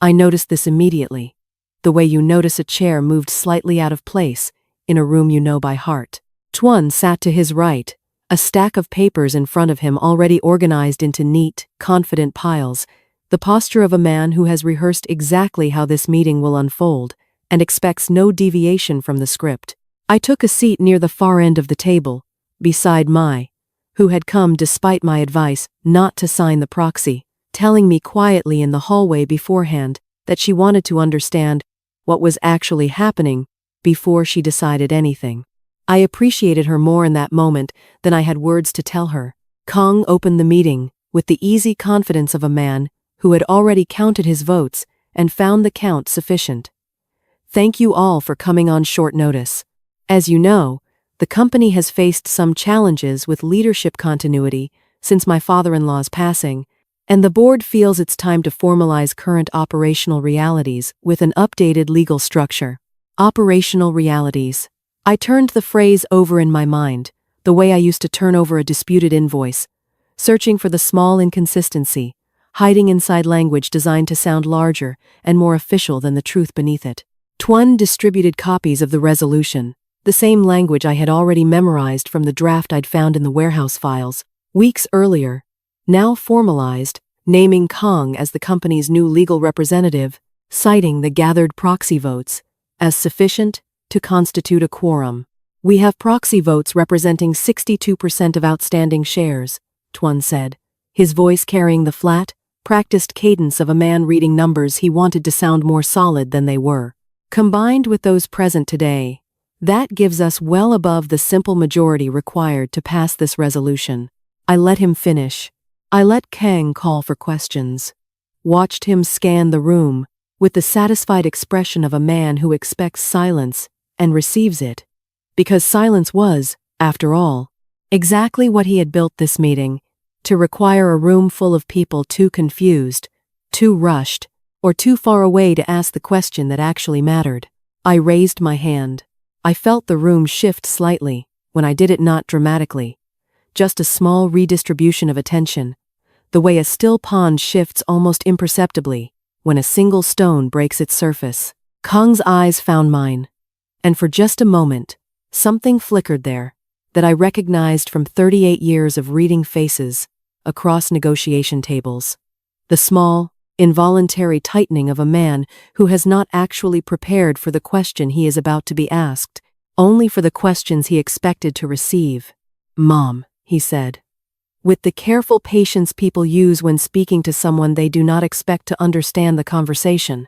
I noticed this immediately, the way you notice a chair moved slightly out of place in a room you know by heart. Tuan sat to his right, a stack of papers in front of him already organized into neat, confident piles, the posture of a man who has rehearsed exactly how this meeting will unfold and expects no deviation from the script. I took a seat near the far end of the table, beside Mai, who had come despite my advice not to sign the proxy, telling me quietly in the hallway beforehand that she wanted to understand what was actually happening before she decided anything. I appreciated her more in that moment than I had words to tell her. Kang opened the meeting with the easy confidence of a man who had already counted his votes and found the count sufficient. Thank you all for coming on short notice. As you know, the company has faced some challenges with leadership continuity since my father-in-law's passing, and the board feels it's time to formalize current operational realities with an updated legal structure. Operational realities. I turned the phrase over in my mind, the way I used to turn over a disputed invoice, searching for the small inconsistency, hiding inside language designed to sound larger and more official than the truth beneath it. Tuan distributed copies of the resolution, the same language I had already memorized from the draft I'd found in the warehouse files weeks earlier, now formalized, naming Kang as the company's new legal representative, citing the gathered proxy votes as sufficient to constitute a quorum. We have proxy votes representing 62% of outstanding shares, Tuan said, his voice carrying the flat, practiced cadence of a man reading numbers he wanted to sound more solid than they were. Combined with those present today, that gives us well above the simple majority required to pass this resolution. I let him finish. I let Kang call for questions. Watched him scan the room with the satisfied expression of a man who expects silence and receives it, because silence was, after all, exactly what he had built this meeting, to require a room full of people too confused, too rushed, or too far away to ask the question that actually mattered. I raised my hand. I felt the room shift slightly, when I did it not dramatically, just a small redistribution of attention, the way a still pond shifts almost imperceptibly when a single stone breaks its surface. Kang's eyes found mine. And for just a moment, something flickered there that I recognized from 38 years of reading faces across negotiation tables. The small, involuntary tightening of a man who has not actually prepared for the question he is about to be asked, only for the questions he expected to receive. "Mom," he said, with the careful patience people use when speaking to someone they do not expect to understand the conversation.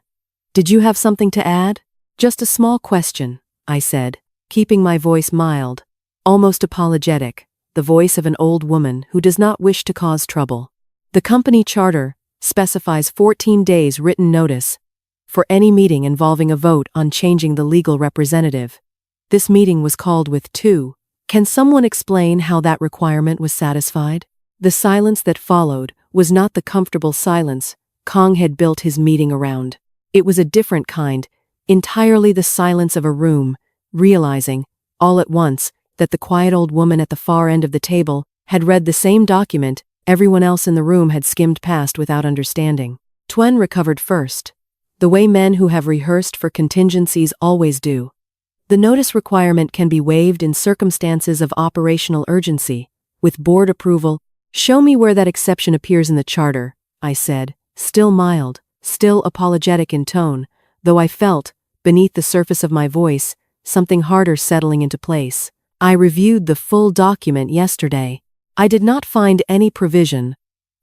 "Did you have something to add?" "Just a small question," I said, keeping my voice mild, almost apologetic, the voice of an old woman who does not wish to cause trouble. The company charter specifies 14 days written notice for any meeting involving a vote on changing the legal representative. This meeting was called with 2. Can someone explain how that requirement was satisfied? The silence that followed was not the comfortable silence Kang had built his meeting around. It was a different kind, entirely the silence of a room, realizing, all at once, that the quiet old woman at the far end of the table had read the same document Everyone else in the room had skimmed past without understanding. Twen recovered first, the way men who have rehearsed for contingencies always do. The notice requirement can be waived in circumstances of operational urgency. With board approval, show me where that exception appears in the charter, I said, still mild, still apologetic in tone, though I felt, beneath the surface of my voice, something harder settling into place. I reviewed the full document yesterday. I did not find any provision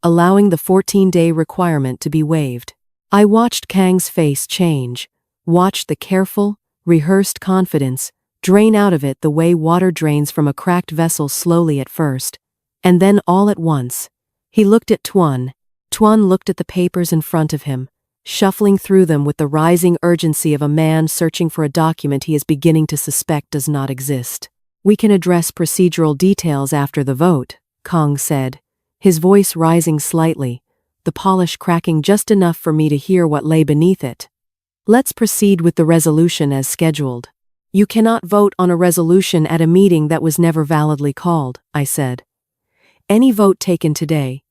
allowing the 14-day requirement to be waived. I watched Kang's face change, watched the careful, rehearsed confidence drain out of it the way water drains from a cracked vessel slowly at first, and then all at once. He looked at Twen. Twen looked at the papers in front of him, shuffling through them with the rising urgency of a man searching for a document he is beginning to suspect does not exist. We can address procedural details after the vote, Kang said, his voice rising slightly, the polish cracking just enough for me to hear what lay beneath it. Let's proceed with the resolution as scheduled. You cannot vote on a resolution at a meeting that was never validly called, I said. Any vote taken today,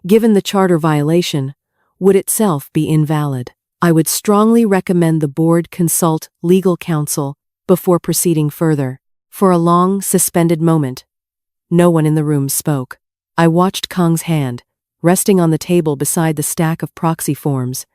given the charter violation, would itself be invalid. I would strongly recommend the board consult legal counsel before proceeding further. For a long, suspended moment, no one in the room spoke. I watched Kang's hand, resting on the table beside the stack of proxy forms,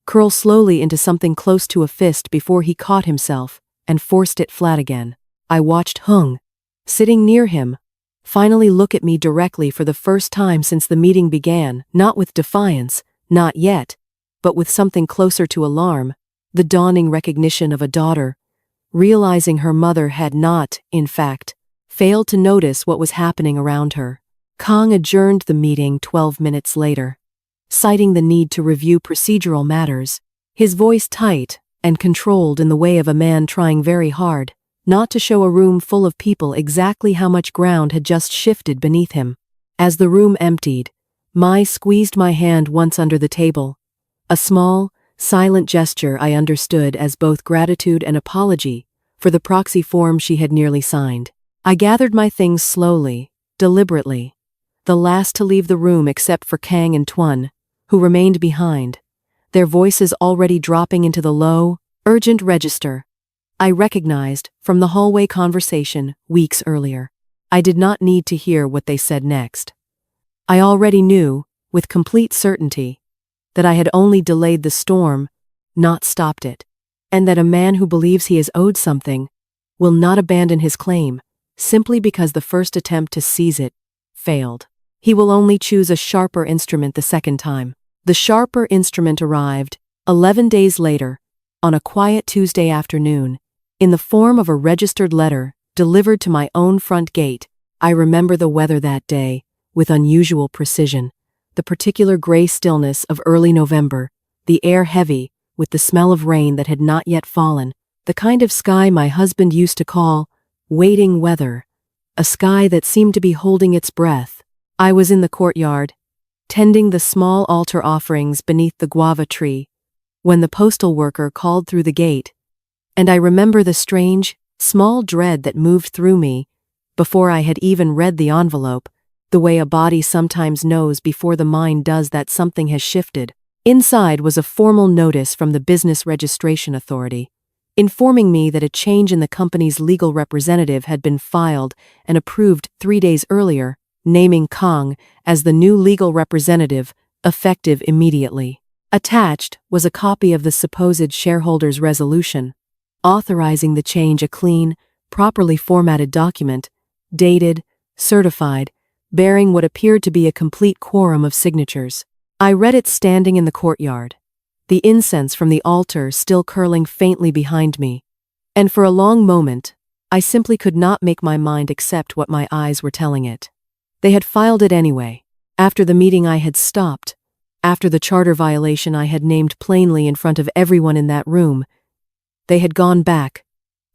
curl slowly into something close to a fist before he caught himself and forced it flat again. I watched Hung, sitting near him, finally look at me directly for the first time since the meeting began, not with defiance, not yet, but with something closer to alarm, the dawning recognition of a daughter, realizing her mother had not, in fact, failed to notice what was happening around her. Kang adjourned the meeting 12 minutes later, citing the need to review procedural matters, his voice tight and controlled in the way of a man trying very hard not to show a room full of people exactly how much ground had just shifted beneath him. As the room emptied, Mai squeezed my hand once under the table, a small, silent gesture I understood as both gratitude and apology for the proxy form she had nearly signed. I gathered my things slowly, deliberately, the last to leave the room except for Kang and Twen, who remained behind, their voices already dropping into the low, urgent register I recognized from the hallway conversation weeks earlier. I did not need to hear what they said next. I already knew, with complete certainty, that I had only delayed the storm, not stopped it, and that a man who believes he is owed something will not abandon his claim simply because the first attempt to seize it failed. He will only choose a sharper instrument the second time. The sharper instrument arrived 11 days later, on a quiet Tuesday afternoon, in the form of a registered letter delivered to my own front gate. I remember the weather that day with unusual precision, the particular gray stillness of early November, the air heavy with the smell of rain that had not yet fallen, the kind of sky my husband used to call waiting weather, a sky that seemed to be holding its breath. I was in the courtyard, tending the small altar offerings beneath the guava tree, when the postal worker called through the gate, and I remember the strange, small dread that moved through me before I had even read the envelope, the way a body sometimes knows before the mind does that something has shifted. Inside was a formal notice from the Business Registration Authority, informing me that a change in the company's legal representative had been filed and approved 3 days earlier, naming Kang as the new legal representative, effective immediately. Attached was a copy of the supposed shareholder's resolution, authorizing the change, a clean, properly formatted document, dated, certified, bearing what appeared to be a complete quorum of signatures. I read it standing in the courtyard, the incense from the altar still curling faintly behind me, and for a long moment, I simply could not make my mind accept what my eyes were telling it. They had filed it anyway. After the meeting I had stopped, after the charter violation I had named plainly in front of everyone in that room, they had gone back,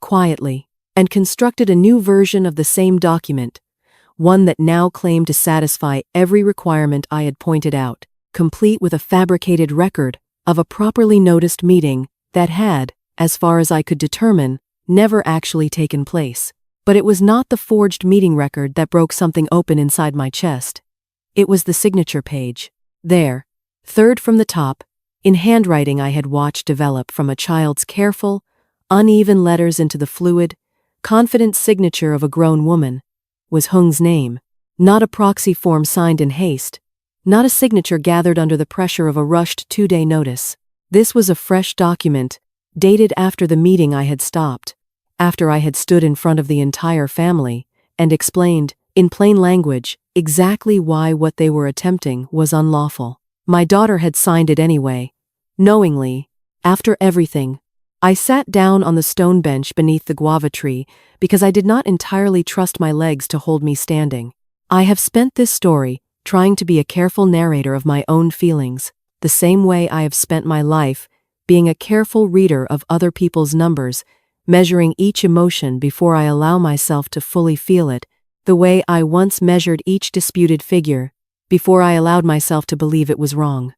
quietly, and constructed a new version of the same document, one that now claimed to satisfy every requirement I had pointed out, complete with a fabricated record of a properly noticed meeting that had, as far as I could determine, never actually taken place. But it was not the forged meeting record that broke something open inside my chest. It was the signature page. There, third from the top, in handwriting I had watched develop from a child's careful, uneven letters into the fluid, confident signature of a grown woman, was Hung's name, not a proxy form signed in haste, not a signature gathered under the pressure of a rushed 2-day notice. This was a fresh document, dated after the meeting I had stopped, after I had stood in front of the entire family, and explained, in plain language, exactly why what they were attempting was unlawful. My daughter had signed it anyway. Knowingly, after everything, I sat down on the stone bench beneath the guava tree because I did not entirely trust my legs to hold me standing. I have spent this story trying to be a careful narrator of my own feelings, the same way I have spent my life being a careful reader of other people's numbers, measuring each emotion before I allow myself to fully feel it, the way I once measured each disputed figure, before I allowed myself to believe it was wrong.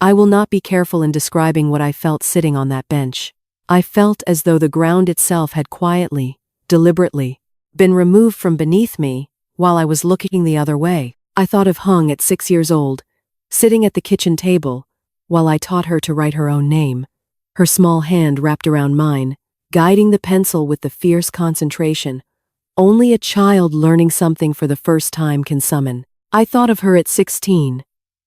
I will not be careful in describing what I felt sitting on that bench. I felt as though the ground itself had quietly, deliberately, been removed from beneath me while I was looking the other way. I thought of Hung at 6 years old, sitting at the kitchen table, while I taught her to write her own name, her small hand wrapped around mine, guiding the pencil with the fierce concentration only a child learning something for the first time can summon. I thought of her at 16,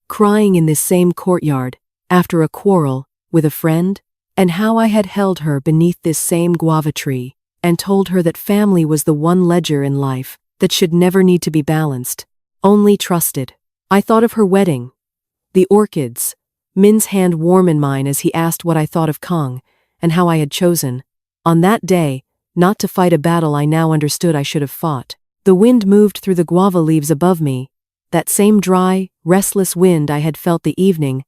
crying in this same courtyard, after a quarrel with a friend, and how I had held her beneath this same guava tree, and told her that family was the one ledger in life that should never need to be balanced, only trusted. I thought of her wedding, the orchids, Min's hand warm in mine as he asked what I thought of Kong, and how I had chosen, on that day, not to fight a battle I now understood I should have fought. The wind moved through the guava leaves above me, that same dry, restless wind I had felt the evening.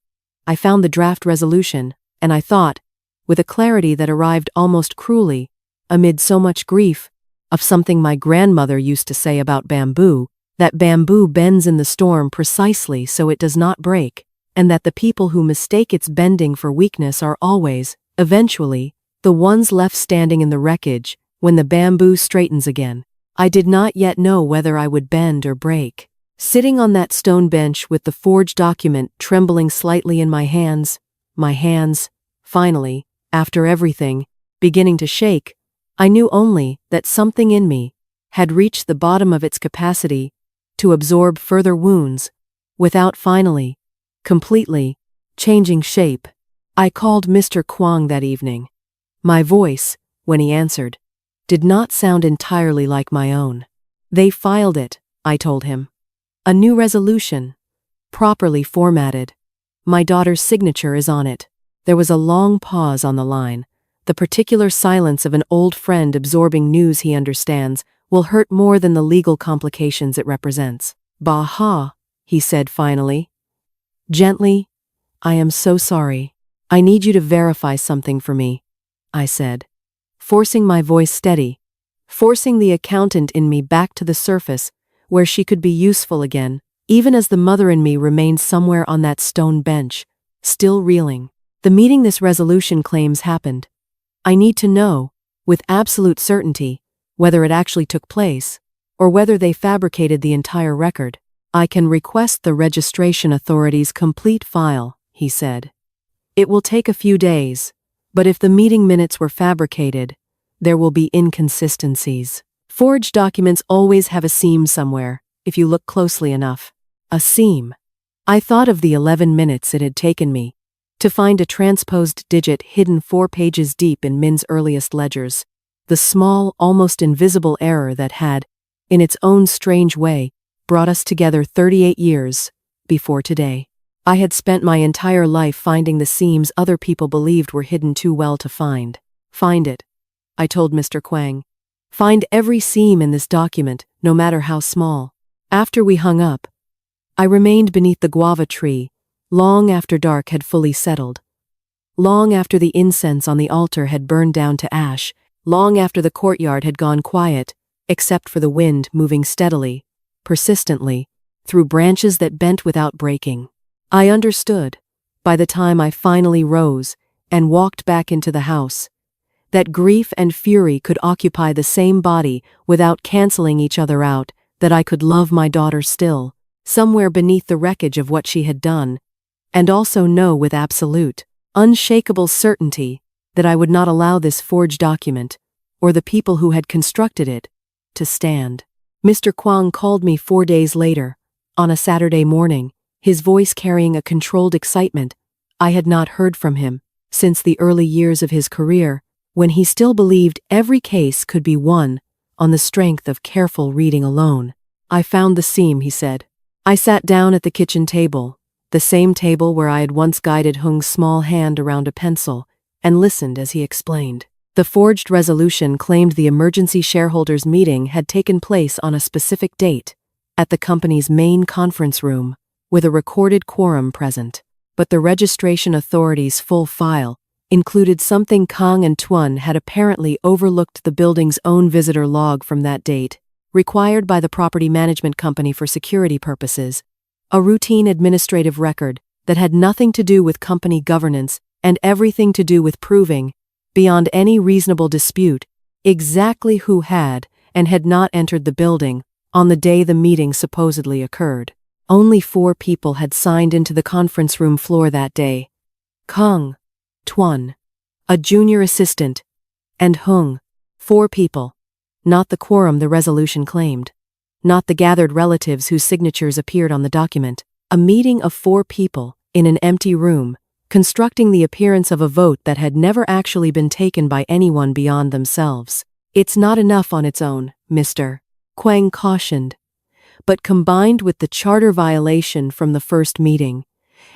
I found the draft resolution, and I thought, with a clarity that arrived almost cruelly, amid so much grief, of something my grandmother used to say about bamboo, that bamboo bends in the storm precisely so it does not break, and that the people who mistake its bending for weakness are always, eventually, the ones left standing in the wreckage when the bamboo straightens again. I did not yet know whether I would bend or break. Sitting on that stone bench with the forged document trembling slightly in my hands, finally, after everything, beginning to shake, I knew only that something in me had reached the bottom of its capacity to absorb further wounds, without finally, completely, changing shape. I called Mr. Kwong that evening. My voice, when he answered, did not sound entirely like my own. They filed it, I told him. A new resolution, properly formatted. My daughter's signature is on it. There was a long pause on the line. The particular silence of an old friend absorbing news he understands will hurt more than the legal complications it represents. Bah, he said finally. Gently, I am so sorry. I need you to verify something for me, I said, forcing my voice steady, forcing the accountant in me back to the surface where she could be useful again, even as the mother in me remained somewhere on that stone bench, still reeling. The meeting this resolution claims happened. I need to know, with absolute certainty, whether it actually took place, or whether they fabricated the entire record. I can request the registration authority's complete file, he said. It will take a few days, but if the meeting minutes were fabricated, there will be inconsistencies. Forged documents always have a seam somewhere, if you look closely enough. A seam. I thought of the 11 minutes it had taken me to find a transposed digit hidden 4 pages deep in Min's earliest ledgers, the small, almost invisible error that had, in its own strange way, brought us together 38 years before today. I had spent my entire life finding the seams other people believed were hidden too well to find. Find it, I told Mr. Kwang. Find every seam in this document, no matter how small. After we hung up, I remained beneath the guava tree, long after dark had fully settled. Long after the incense on the altar had burned down to ash, long after the courtyard had gone quiet, except for the wind moving steadily, persistently, through branches that bent without breaking. I understood, by the time I finally rose and walked back into the house, that grief and fury could occupy the same body without canceling each other out, that I could love my daughter still, somewhere beneath the wreckage of what she had done, and also know with absolute, unshakable certainty that I would not allow this forged document, or the people who had constructed it, to stand. Mr. Kwang called me 4 days later, on a Saturday morning, his voice carrying a controlled excitement. I had not heard from him since the early years of his career, when he still believed every case could be won on the strength of careful reading alone. "I found the seam," he said. I sat down at the kitchen table, the same table where I had once guided Hung's small hand around a pencil, and listened as he explained. The forged resolution claimed the emergency shareholders' meeting had taken place on a specific date, at the company's main conference room, with a recorded quorum present. But the registration authority's full file included something Kang and Tuan had apparently overlooked: the building's own visitor log from that date, required by the property management company for security purposes, a routine administrative record that had nothing to do with company governance and everything to do with proving, beyond any reasonable dispute, exactly who had and had not entered the building on the day the meeting supposedly occurred. Only 4 people had signed into the conference room floor that day: Kang, Tuan, a junior assistant, and Hung. 4 people. Not the quorum the resolution claimed. Not the gathered relatives whose signatures appeared on the document. A meeting of 4 people, in an empty room, constructing the appearance of a vote that had never actually been taken by anyone beyond themselves. "It's not enough on its own, Mr. Kwang cautioned, but combined with the charter violation from the first meeting,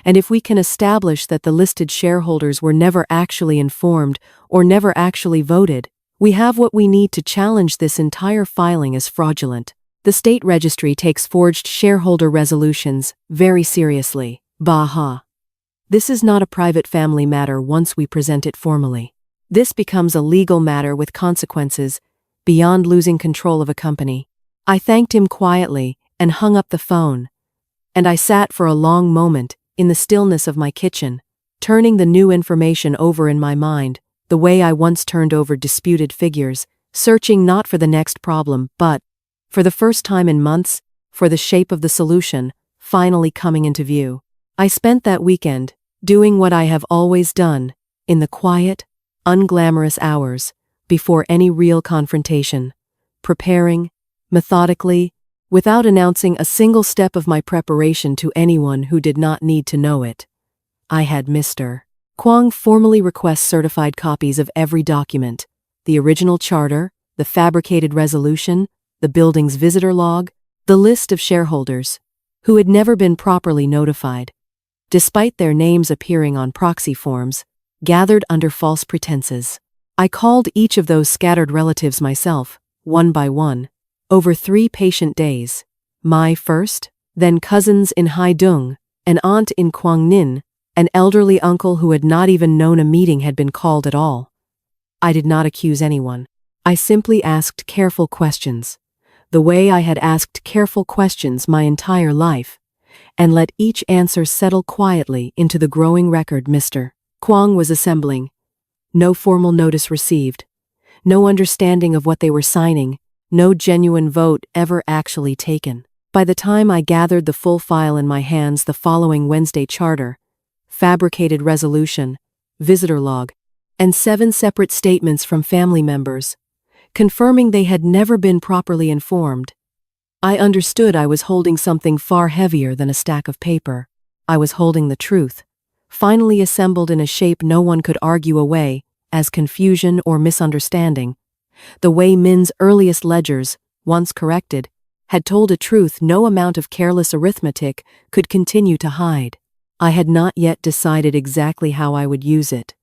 and if we can establish that the listed shareholders were never actually informed or never actually voted, we have what we need to challenge this entire filing as fraudulent. The state registry takes forged shareholder resolutions very seriously. Baha. This is not a private family matter once we present it formally. This becomes a legal matter with consequences beyond losing control of a company." I thanked him quietly and hung up the phone, and I sat for a long moment in the stillness of my kitchen, turning the new information over in my mind, the way I once turned over disputed figures, searching not for the next problem, but, for the first time in months, for the shape of the solution finally coming into view. I spent that weekend doing what I have always done, in the quiet, unglamorous hours before any real confrontation, preparing, methodically, without announcing a single step of my preparation to anyone who did not need to know it. I had Mr. Kwang formally request certified copies of every document: the original charter, the fabricated resolution, the building's visitor log, the list of shareholders, who had never been properly notified, despite their names appearing on proxy forms, gathered under false pretenses. I called each of those scattered relatives myself, one by one, over 3 patient days. My first, then cousins in Haidung, an aunt in Quang Ninh, an elderly uncle who had not even known a meeting had been called at all. I did not accuse anyone. I simply asked careful questions, the way I had asked careful questions my entire life, and let each answer settle quietly into the growing record Mr. Kwang was assembling. No formal notice received. No understanding of what they were signing. No genuine vote ever actually taken. By the time I gathered the full file in my hands the following Wednesday: charter, fabricated resolution, visitor log, and 7 separate statements from family members, confirming they had never been properly informed, I understood I was holding something far heavier than a stack of paper. I was holding the truth, finally assembled in a shape no one could argue away as confusion or misunderstanding. The way Min's earliest ledgers, once corrected, had told a truth no amount of careless arithmetic could continue to hide. I had not yet decided exactly how I would use it.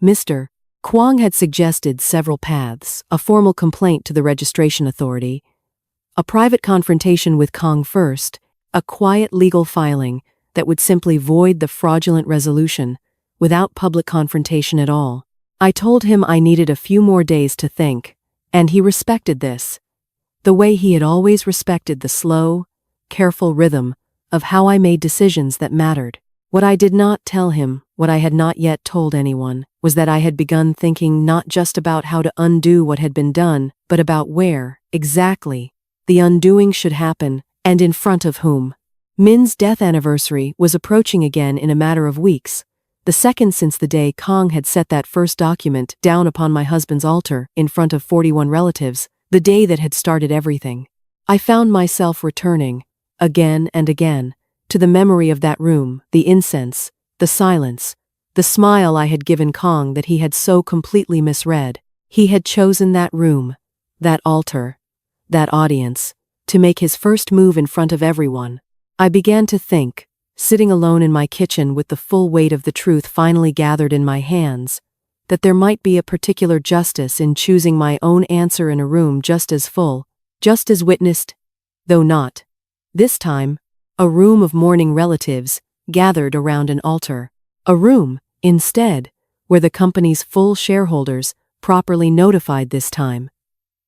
Mr. Kwang had suggested several paths: a formal complaint to the registration authority, a private confrontation with Kang first, a quiet legal filing that would simply void the fraudulent resolution without public confrontation at all. I told him I needed a few more days to think, and he respected this, the way he had always respected the slow, careful rhythm of how I made decisions that mattered. What I did not tell him, what I had not yet told anyone, was that I had begun thinking not just about how to undo what had been done, but about where, exactly, the undoing should happen, and in front of whom. Min's death anniversary was approaching again in a matter of weeks, the second since the day Kong had set that first document down upon my husband's altar in front of 41 relatives, the day that had started everything. I found myself returning, again and again, to the memory of that room, the incense, the silence, the smile I had given Kong that he had so completely misread. He had chosen that room, that altar, that audience, to make his first move in front of everyone. I began to think, sitting alone in my kitchen with the full weight of the truth finally gathered in my hands, that there might be a particular justice in choosing my own answer in a room just as full, just as witnessed, though not, this time, a room of mourning relatives gathered around an altar. A room, instead, where the company's full shareholders, properly notified this time,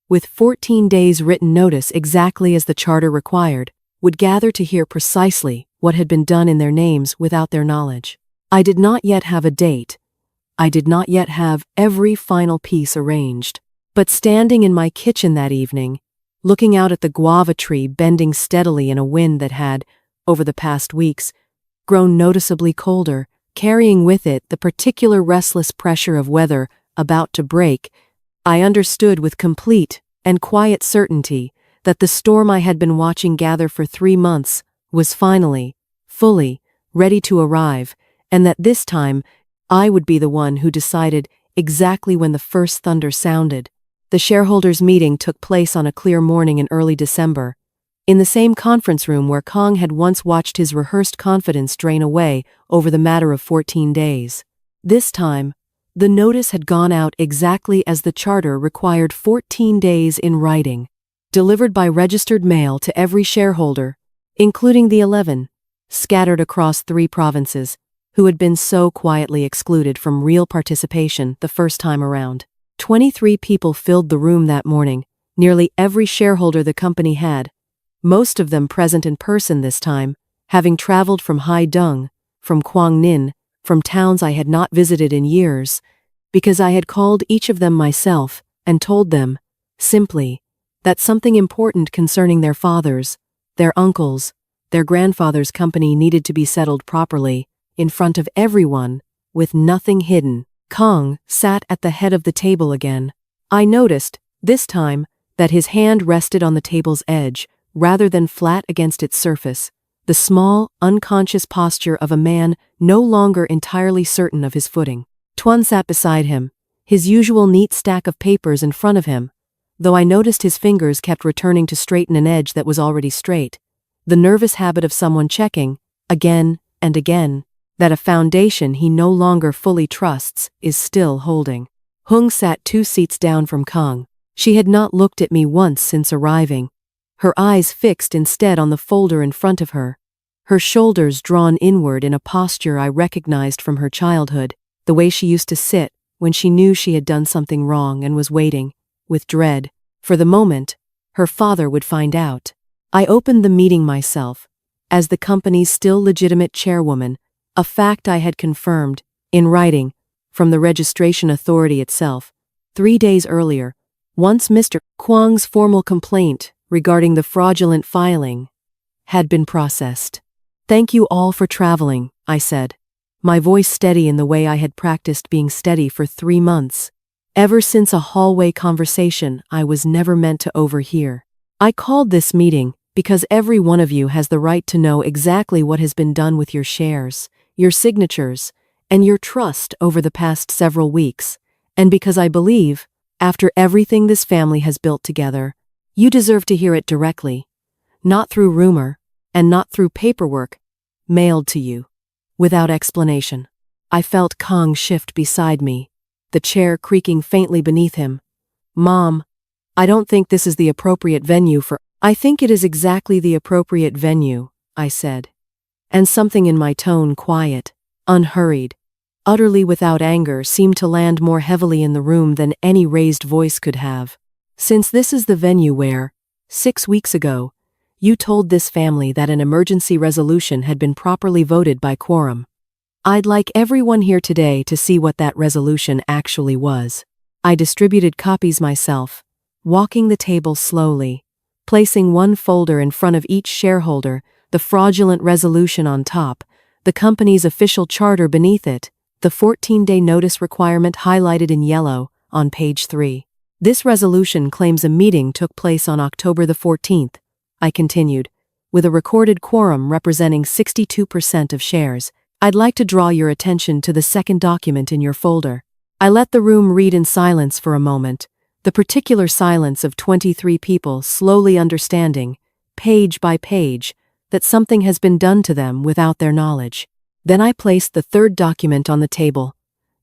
with 14 days written notice exactly as the charter required, would gather to hear precisely what had been done in their names without their knowledge. I did not yet have a date. I did not yet have every final piece arranged. But standing in my kitchen that evening, looking out at the guava tree bending steadily in a wind that had, over the past weeks, grown noticeably colder, carrying with it the particular restless pressure of weather about to break, I understood with complete and quiet certainty that the storm I had been watching gather for 3 months was finally, fully, ready to arrive, and that this time I would be the one who decided exactly when the first thunder sounded. The shareholders' meeting took place on a clear morning in early December, in the same conference room where Kong had once watched his rehearsed confidence drain away over the matter of 14 days. This time, the notice had gone out exactly as the charter required, 14 days in writing, delivered by registered mail to every shareholder, including the 11, scattered across 3 provinces, who had been so quietly excluded from real participation the first time around. 23 people filled the room that morning, nearly every shareholder the company had, most of them present in person this time, having traveled from Haidong, from Quang Ninh, from towns I had not visited in years, because I had called each of them myself and told them, simply, that something important concerning their fathers, their uncles, their grandfather's company needed to be settled properly, in front of everyone, with nothing hidden. Kong sat at the head of the table again. I noticed, this time, that his hand rested on the table's edge, rather than flat against its surface, the small, unconscious posture of a man no longer entirely certain of his footing. Tuan sat beside him, his usual neat stack of papers in front of him, though I noticed his fingers kept returning to straighten an edge that was already straight, the nervous habit of someone checking, again and again, that a foundation he no longer fully trusts is still holding. Hung sat 2 seats down from Kong. She had not looked at me once since arriving, her eyes fixed instead on the folder in front of her, her shoulders drawn inward in a posture I recognized from her childhood, the way she used to sit when she knew she had done something wrong and was waiting, with dread, for the moment her father would find out. I opened the meeting myself, as the company's still legitimate chairwoman, a fact I had confirmed, in writing, from the registration authority itself, 3 days earlier, once Mr. Kwang's formal complaint regarding the fraudulent filing had been processed. "Thank you all for traveling," I said, my voice steady in the way I had practiced being steady for 3 months. Ever since a hallway conversation I was never meant to overhear. I called this meeting because every one of you has the right to know exactly what has been done with your shares, your signatures, and your trust over the past several weeks, and because I believe, after everything this family has built together, you deserve to hear it directly, not through rumor, and not through paperwork, mailed to you, without explanation. I felt Kong shift beside me, the chair creaking faintly beneath him. "Mom, I don't think this is the appropriate venue for—" "I think it is exactly the appropriate venue," I said. And something in my tone, quiet, unhurried, utterly without anger, seemed to land more heavily in the room than any raised voice could have. "Since this is the venue where, 6 weeks ago, you told this family that an emergency resolution had been properly voted by quorum, I'd like everyone here today to see what that resolution actually was." I distributed copies myself, walking the table slowly, placing one folder in front of each shareholder the fraudulent resolution on top, the company's official charter beneath it, the 14-day notice requirement highlighted in yellow on page 3. This resolution claims a meeting took place on October the 14th, I continued, with a recorded quorum representing 62% of shares. I'd like to draw your attention to the second document in your folder. I let the room read in silence for a moment, the particular silence of 23 people slowly understanding, page by page, that something has been done to them without their knowledge. Then I placed the third document on the table,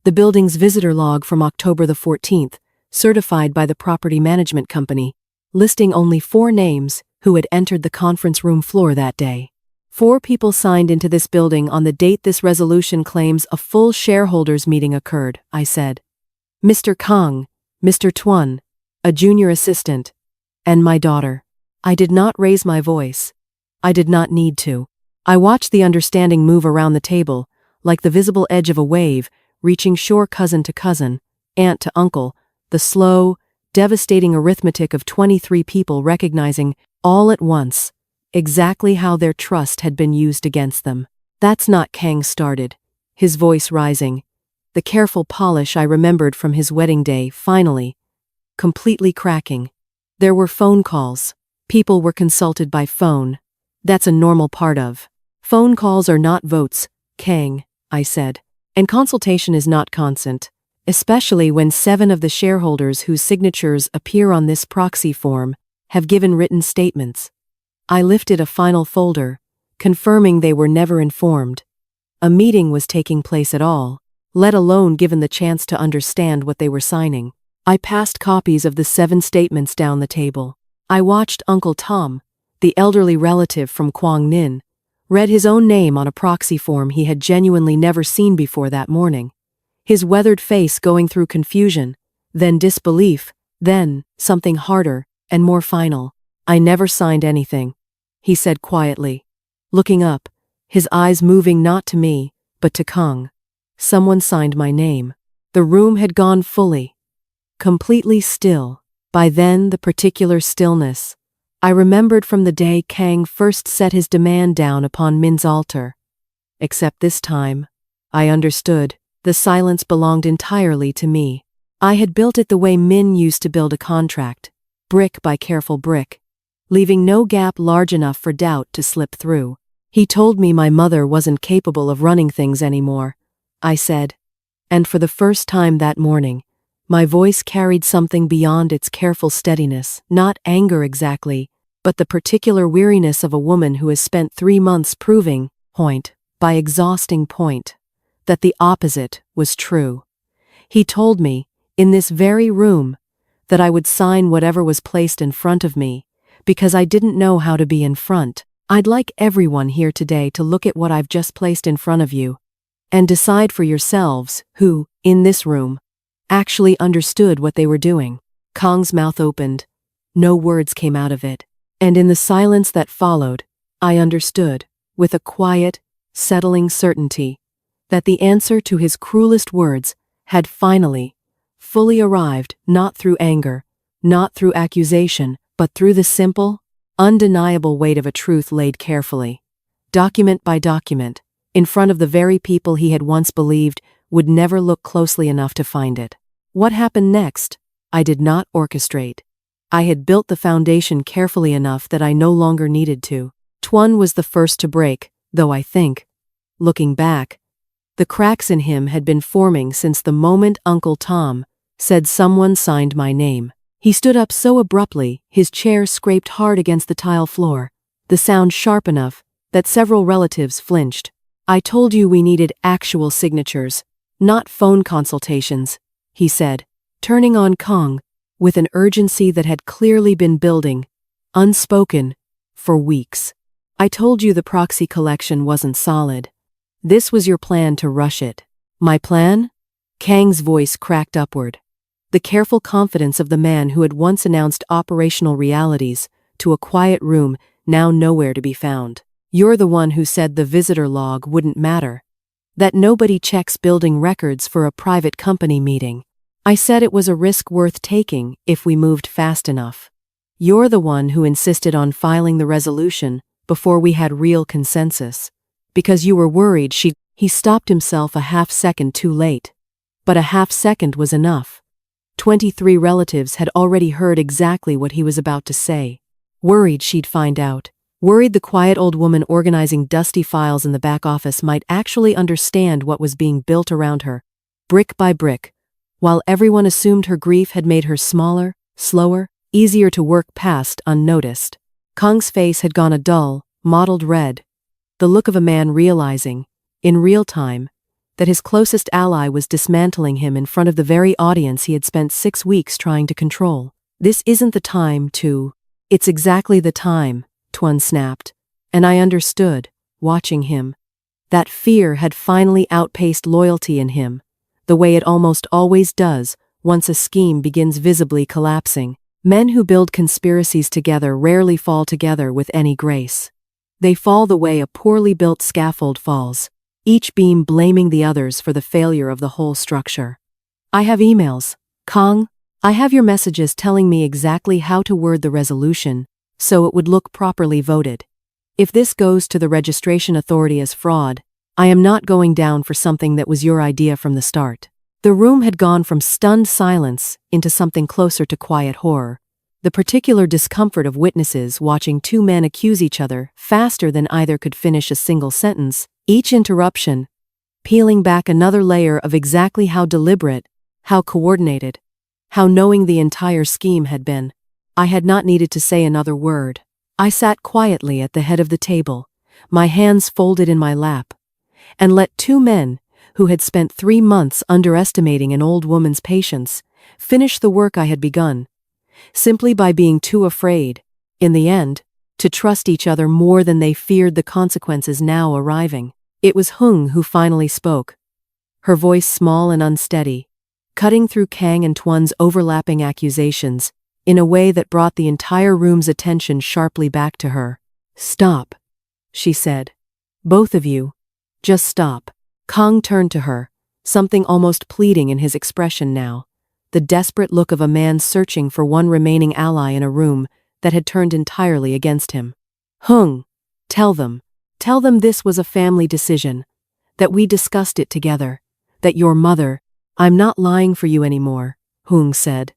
the building's visitor log from October the 14th, certified by the property management company, listing only 4 names who had entered the conference room floor that day. 4 people signed into this building on the date this resolution claims a full shareholders meeting occurred, I said. Mr. Kang, Mr. Tuan, a junior assistant, and my daughter. I did not raise my voice. I did not need to. I watched the understanding move around the table, like the visible edge of a wave, reaching shore cousin to cousin, aunt to uncle, the slow, devastating arithmetic of 23 people recognizing, all at once, exactly how their trust had been used against them. That's not Kang started, his voice rising, the careful polish I remembered from his wedding day, finally, completely cracking. There were phone calls. People were consulted by phone. That's a normal part of. Phone calls are not votes, Kang, I said. And consultation is not consent, especially when 7 of the shareholders whose signatures appear on this proxy form have given written statements. I lifted a final folder, confirming they were never informed. A meeting was taking place at all, let alone given the chance to understand what they were signing. I passed copies of the 7 statements down the table. I watched Uncle Tom, the elderly relative from Quang Ninh, read his own name on a proxy form he had genuinely never seen before that morning. His weathered face going through confusion, then disbelief, then something harder and more final. I never signed anything, he said quietly. Looking up, his eyes moving not to me, but to Kang. Someone signed my name. The room had gone fully, completely still. By then, the particular stillness I remembered from the day Kang first set his demand down upon Min's altar. Except this time, I understood, the silence belonged entirely to me. I had built it the way Min used to build a contract, brick by careful brick, leaving no gap large enough for doubt to slip through. He told me my mother wasn't capable of running things anymore, I said. And for the first time that morning, my voice carried something beyond its careful steadiness, not anger exactly, but the particular weariness of a woman who has spent 3 months proving, point by exhausting point, that the opposite was true. He told me, in this very room, that I would sign whatever was placed in front of me, because I didn't know how to be in front. I'd like everyone here today to look at what I've just placed in front of you, and decide for yourselves who, in this room, actually understood what they were doing. Kang's mouth opened. No words came out of it. And in the silence that followed, I understood, with a quiet, settling certainty, that the answer to his cruelest words had finally, fully arrived, not through anger, not through accusation, but through the simple, undeniable weight of a truth laid carefully, document by document, in front of the very people he had once believed would never look closely enough to find it. What happened next? I did not orchestrate. I had built the foundation carefully enough that I no longer needed to. Tuan was the first to break, though I think, looking back, the cracks in him had been forming since the moment Uncle Tom said someone signed my name. He stood up so abruptly, his chair scraped hard against the tile floor, the sound sharp enough that several relatives flinched. I told you we needed actual signatures, not phone consultations, he said, turning on Kang, with an urgency that had clearly been building, unspoken, for weeks. I told you the proxy collection wasn't solid. This was your plan to rush it. My plan? Kang's voice cracked upward. The careful confidence of the man who had once announced operational realities to a quiet room now nowhere to be found. You're the one who said the visitor log wouldn't matter, that nobody checks building records for a private company meeting. I said it was a risk worth taking if we moved fast enough. You're the one who insisted on filing the resolution before we had real consensus. Because you were worried He stopped himself a half-second too late. But a half-second was enough. 23 relatives had already heard exactly what he was about to say. Worried she'd find out. Worried the quiet old woman organizing dusty files in the back office might actually understand what was being built around her, brick by brick, while everyone assumed her grief had made her smaller, slower, easier to work past unnoticed. Kang's face had gone a dull, mottled red, the look of a man realizing, in real time, that his closest ally was dismantling him in front of the very audience he had spent 6 weeks trying to control. This isn't the time to. It's exactly the time, Tuan snapped, and I understood, watching him. That fear had finally outpaced loyalty in him, the way it almost always does once a scheme begins visibly collapsing. Men who build conspiracies together rarely fall together with any grace. They fall the way a poorly built scaffold falls, each beam blaming the others for the failure of the whole structure. I have emails, Kang. I have your messages telling me exactly how to word the resolution, so it would look properly voted. If this goes to the registration authority as fraud, I am not going down for something that was your idea from the start. The room had gone from stunned silence into something closer to quiet horror. The particular discomfort of witnesses watching two men accuse each other faster than either could finish a single sentence, each interruption, peeling back another layer of exactly how deliberate, how coordinated, how knowing the entire scheme had been. I had not needed to say another word. I sat quietly at the head of the table, my hands folded in my lap, and let two men, who had spent 3 months underestimating an old woman's patience, finish the work I had begun, simply by being too afraid, in the end, to trust each other more than they feared the consequences now arriving. It was Hung who finally spoke, her voice small and unsteady, cutting through Kang and Tuan's overlapping accusations in a way that brought the entire room's attention sharply back to her. "Stop," she said. "Both of you. Just stop." Kang turned to her, something almost pleading in his expression now, the desperate look of a man searching for one remaining ally in a room that had turned entirely against him. "Hung, tell them this was a family decision, that we discussed it together, that your mother—" "I'm not lying for you anymore," Hung said.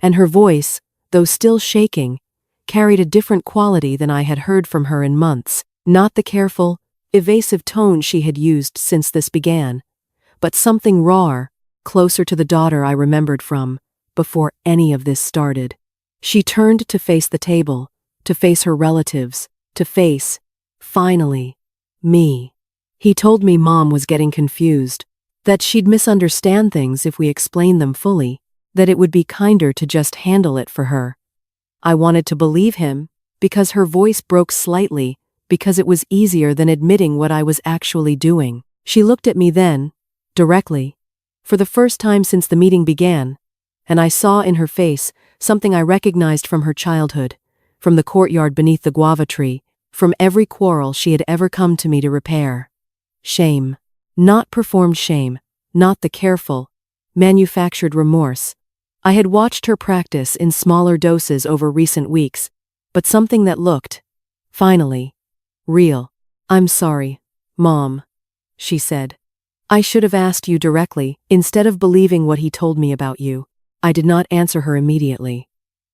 And her voice, though still shaking, carried a different quality than I had heard from her in months, not the careful, evasive tone she had used since this began, but something rawer, closer to the daughter I remembered from before any of this started. She turned to face the table, to face her relatives, to face, finally, me. "He told me Mom was getting confused, that she'd misunderstand things if we explained them fully, that it would be kinder to just handle it for her." I wanted to believe him, because her voice broke slightly, because it was easier than admitting what I was actually doing. She looked at me then, directly, for the first time since the meeting began, and I saw in her face something I recognized from her childhood, from the courtyard beneath the guava tree, from every quarrel she had ever come to me to repair. Shame. Not performed shame, not the careful, manufactured remorse. I had watched her practice in smaller doses over recent weeks, but something that looked, finally, real. "I'm sorry, Mom," she said. "I should have asked you directly, instead of believing what he told me about you." I did not answer her immediately.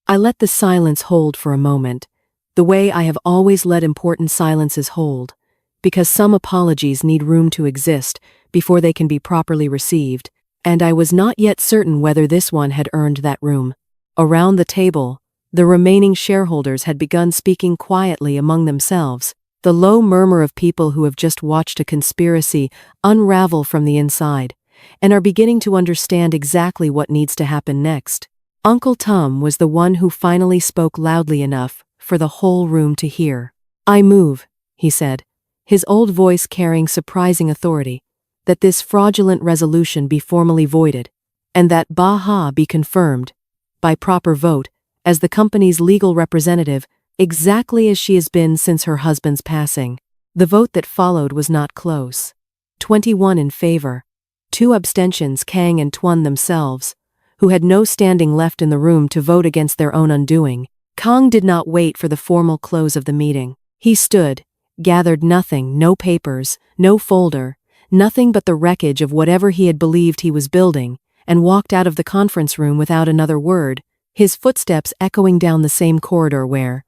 I let the silence hold for a moment, the way I have always let important silences hold, because some apologies need room to exist before they can be properly received, and I was not yet certain whether this one had earned that room. Around the table, the remaining shareholders had begun speaking quietly among themselves, the low murmur of people who have just watched a conspiracy unravel from the inside, and are beginning to understand exactly what needs to happen next. Uncle Tom was the one who finally spoke loudly enough for the whole room to hear. "I move," he said, his old voice carrying surprising authority, "that this fraudulent resolution be formally voided, and that Baha be confirmed, by proper vote, as the company's legal representative, exactly as she has been since her husband's passing." The vote that followed was not close. 21 in favor. 2 abstentions, Kang and Tuan themselves, who had no standing left in the room to vote against their own undoing. Kang did not wait for the formal close of the meeting. He stood, gathered nothing, no papers, no folder, nothing but the wreckage of whatever he had believed he was building, and walked out of the conference room without another word, his footsteps echoing down the same corridor where,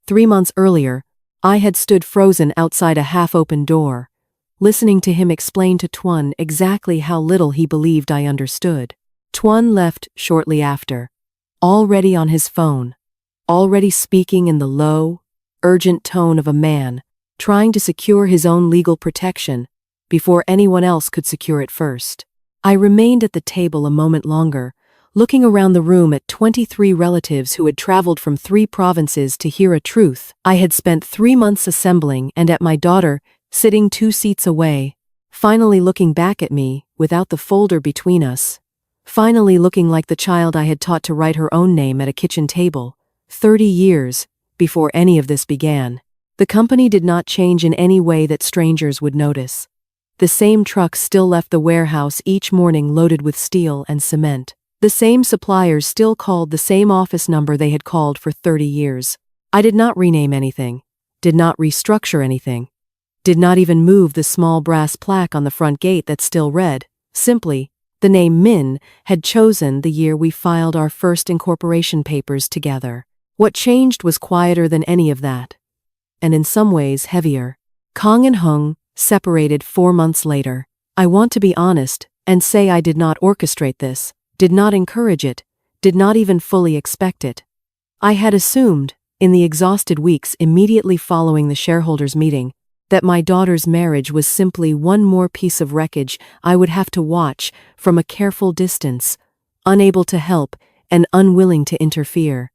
3 months earlier, I had stood frozen outside a half-open door, listening to him explain to Tuan exactly how little he believed I understood. Tuan left shortly after, already on his phone, already speaking in the low, urgent tone of a man trying to secure his own legal protection before anyone else could secure it first. I remained at the table a moment longer, looking around the room at 23 relatives who had traveled from 3 provinces to hear a truth I had spent 3 months assembling, and at my daughter, sitting 2 seats away, finally looking back at me without the folder between us, finally looking like the child I had taught to write her own name at a kitchen table, 30 years before any of this began. The company did not change in any way that strangers would notice. The same trucks still left the warehouse each morning loaded with steel and cement. The same suppliers still called the same office number they had called for 30 years. I did not rename anything, did not restructure anything, did not even move the small brass plaque on the front gate that still read, simply, the name Min had chosen the year we filed our first incorporation papers together. What changed was quieter than any of that, and in some ways heavier. Kong and Hung separated 4 months later. I want to be honest and say I did not orchestrate this, did not encourage it, did not even fully expect it. I had assumed, in the exhausted weeks immediately following the shareholders' meeting, that my daughter's marriage was simply one more piece of wreckage I would have to watch from a careful distance, unable to help and unwilling to interfere.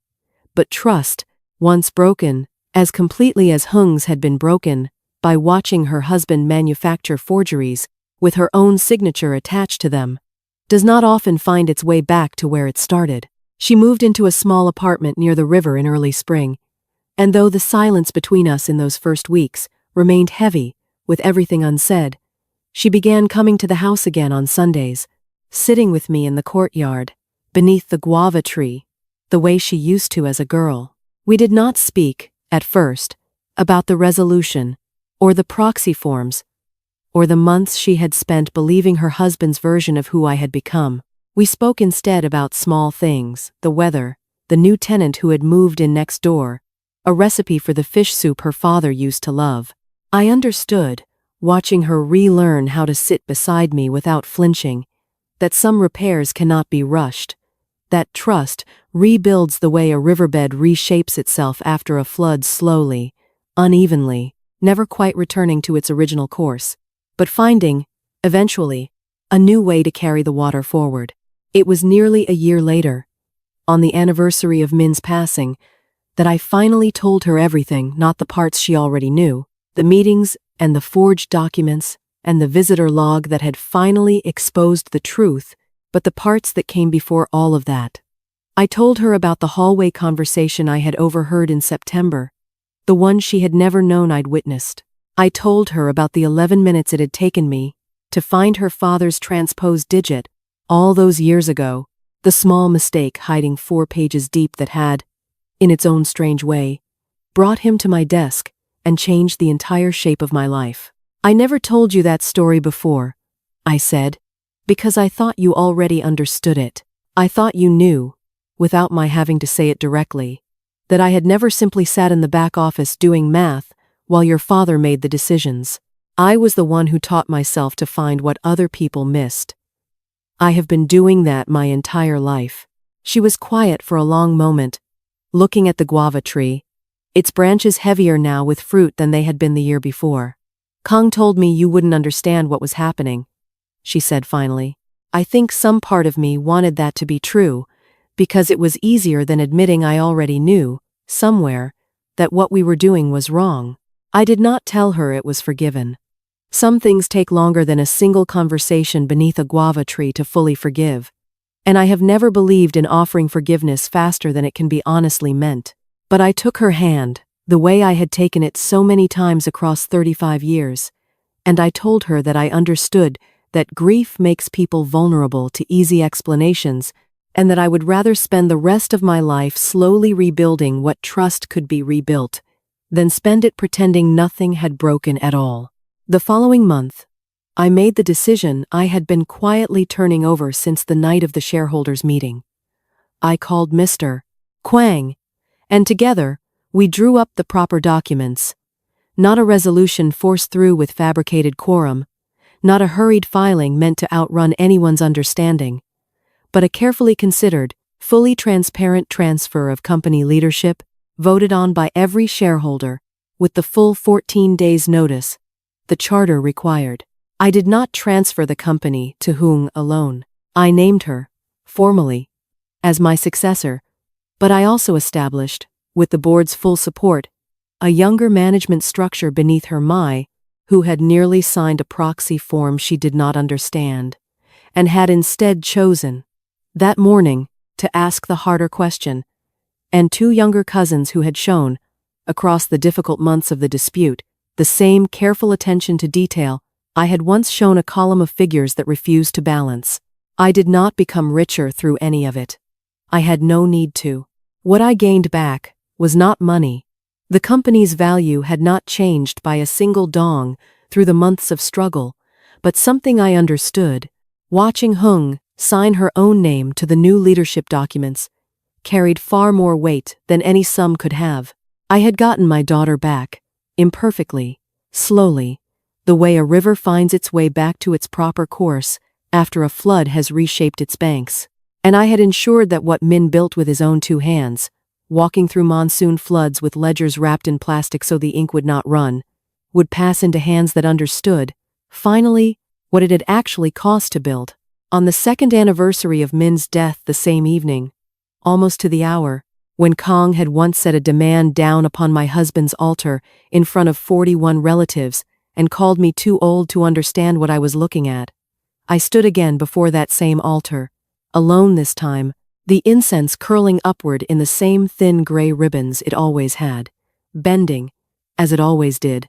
But trust, once broken, as completely as Hung's had been broken, by watching her husband manufacture forgeries, with her own signature attached to them, does not often find its way back to where it started. She moved into a small apartment near the river in early spring, and though the silence between us in those first weeks remained heavy, with everything unsaid, she began coming to the house again on Sundays, sitting with me in the courtyard, beneath the guava tree, the way she used to as a girl. We did not speak, at first, about the resolution, or the proxy forms, or the months she had spent believing her husband's version of who I had become. We spoke instead about small things, the weather, the new tenant who had moved in next door, a recipe for the fish soup her father used to love. I understood, watching her relearn how to sit beside me without flinching, that some repairs cannot be rushed, that trust rebuilds the way a riverbed reshapes itself after a flood slowly, unevenly, never quite returning to its original course, but finding, eventually, a new way to carry the water forward. It was nearly a year later, on the anniversary of Min's passing, that I finally told her everything, not the parts she already knew, the meetings and the forged documents and the visitor log that had finally exposed the truth, but the parts that came before all of that. I told her about the hallway conversation I had overheard in September, the one she had never known I'd witnessed. I told her about the 11 minutes it had taken me to find her father's transposed digit all those years ago, the small mistake hiding 4 pages deep that had, in its own strange way, brought him to my desk and changed the entire shape of my life. I never told you that story before, I said, because I thought you already understood it. I thought you knew, without my having to say it directly, that I had never simply sat in the back office doing math while your father made the decisions. I was the one who taught myself to find what other people missed. I have been doing that my entire life. She was quiet for a long moment, looking at the guava tree, its branches heavier now with fruit than they had been the year before. Kong told me you wouldn't understand what was happening, she said finally. I think some part of me wanted that to be true, because it was easier than admitting I already knew, somewhere, that what we were doing was wrong. I did not tell her it was forgiven. Some things take longer than a single conversation beneath a guava tree to fully forgive, and I have never believed in offering forgiveness faster than it can be honestly meant. But I took her hand, the way I had taken it so many times across 35 years, and I told her that I understood that grief makes people vulnerable to easy explanations, and that I would rather spend the rest of my life slowly rebuilding what trust could be rebuilt, then spend it pretending nothing had broken at all. The following month, I made the decision I had been quietly turning over since the night of the shareholders' meeting. I called Mr. Kwang, and together, we drew up the proper documents. Not a resolution forced through with fabricated quorum, not a hurried filing meant to outrun anyone's understanding, but a carefully considered, fully transparent transfer of company leadership, voted on by every shareholder, with the full 14 days' notice the charter required. I did not transfer the company to Hung alone. I named her, formally, as my successor, but I also established, with the board's full support, a younger management structure beneath her who had nearly signed a proxy form she did not understand, and had instead chosen, that morning, to ask the harder question, and 2 younger cousins who had shown, across the difficult months of the dispute, the same careful attention to detail I had once shown a column of figures that refused to balance. I did not become richer through any of it. I had no need to. What I gained back was not money. The company's value had not changed by a single dong through the months of struggle, but something I understood, watching Hung sign her own name to the new leadership documents, carried far more weight than any sum could have. I had gotten my daughter back, imperfectly, slowly, the way a river finds its way back to its proper course after a flood has reshaped its banks. And I had ensured that what Min built with his own 2 hands, walking through monsoon floods with ledgers wrapped in plastic so the ink would not run, would pass into hands that understood, finally, what it had actually cost to build. On the 2nd anniversary of Min's death the same evening, almost to the hour, when Kong had once set a demand down upon my husband's altar in front of 41 relatives and called me too old to understand what I was looking at, I stood again before that same altar, alone this time, the incense curling upward in the same thin gray ribbons it always had, bending, as it always did,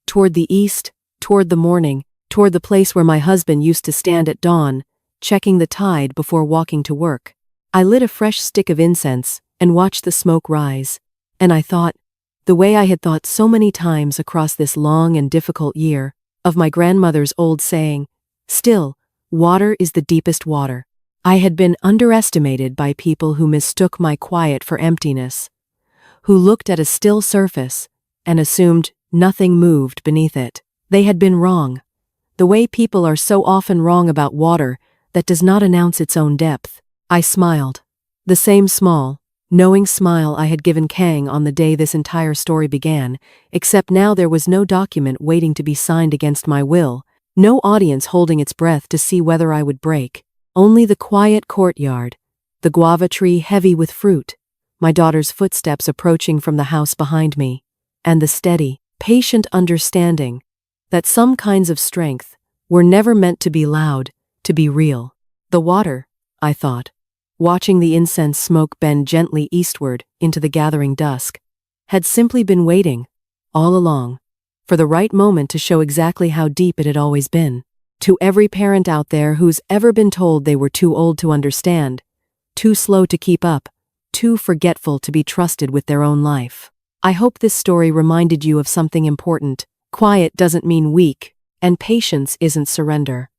toward the east, toward the morning, toward the place where my husband used to stand at dawn, checking the tide before walking to work. I lit a fresh stick of incense and watched the smoke rise, and I thought, the way I had thought so many times across this long and difficult year, of my grandmother's old saying, "Still, water is the deepest water." I had been underestimated by people who mistook my quiet for emptiness, who looked at a still surface and assumed nothing moved beneath it. They had been wrong, the way people are so often wrong about water that does not announce its own depth. I smiled, the same small, knowing smile I had given Kang on the day this entire story began, except now there was no document waiting to be signed against my will, no audience holding its breath to see whether I would break. Only the quiet courtyard, the guava tree heavy with fruit, my daughter's footsteps approaching from the house behind me, and the steady, patient understanding that some kinds of strength were never meant to be loud, to be real. The water, I thought, watching the incense smoke bend gently eastward into the gathering dusk, had simply been waiting, all along, for the right moment to show exactly how deep it had always been. To every parent out there who's ever been told they were too old to understand, too slow to keep up, too forgetful to be trusted with their own life, I hope this story reminded you of something important. Quiet doesn't mean weak, and patience isn't surrender.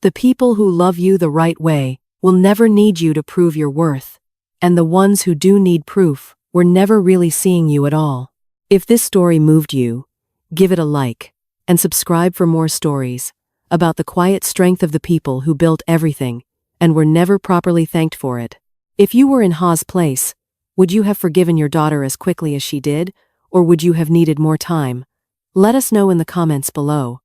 The people who love you the right way will never need you to prove your worth, and the ones who do need proof were never really seeing you at all. If this story moved you, give it a like, and subscribe for more stories about the quiet strength of the people who built everything and were never properly thanked for it. If you were in Ha's place, would you have forgiven your daughter as quickly as she did, or would you have needed more time? Let us know in the comments below.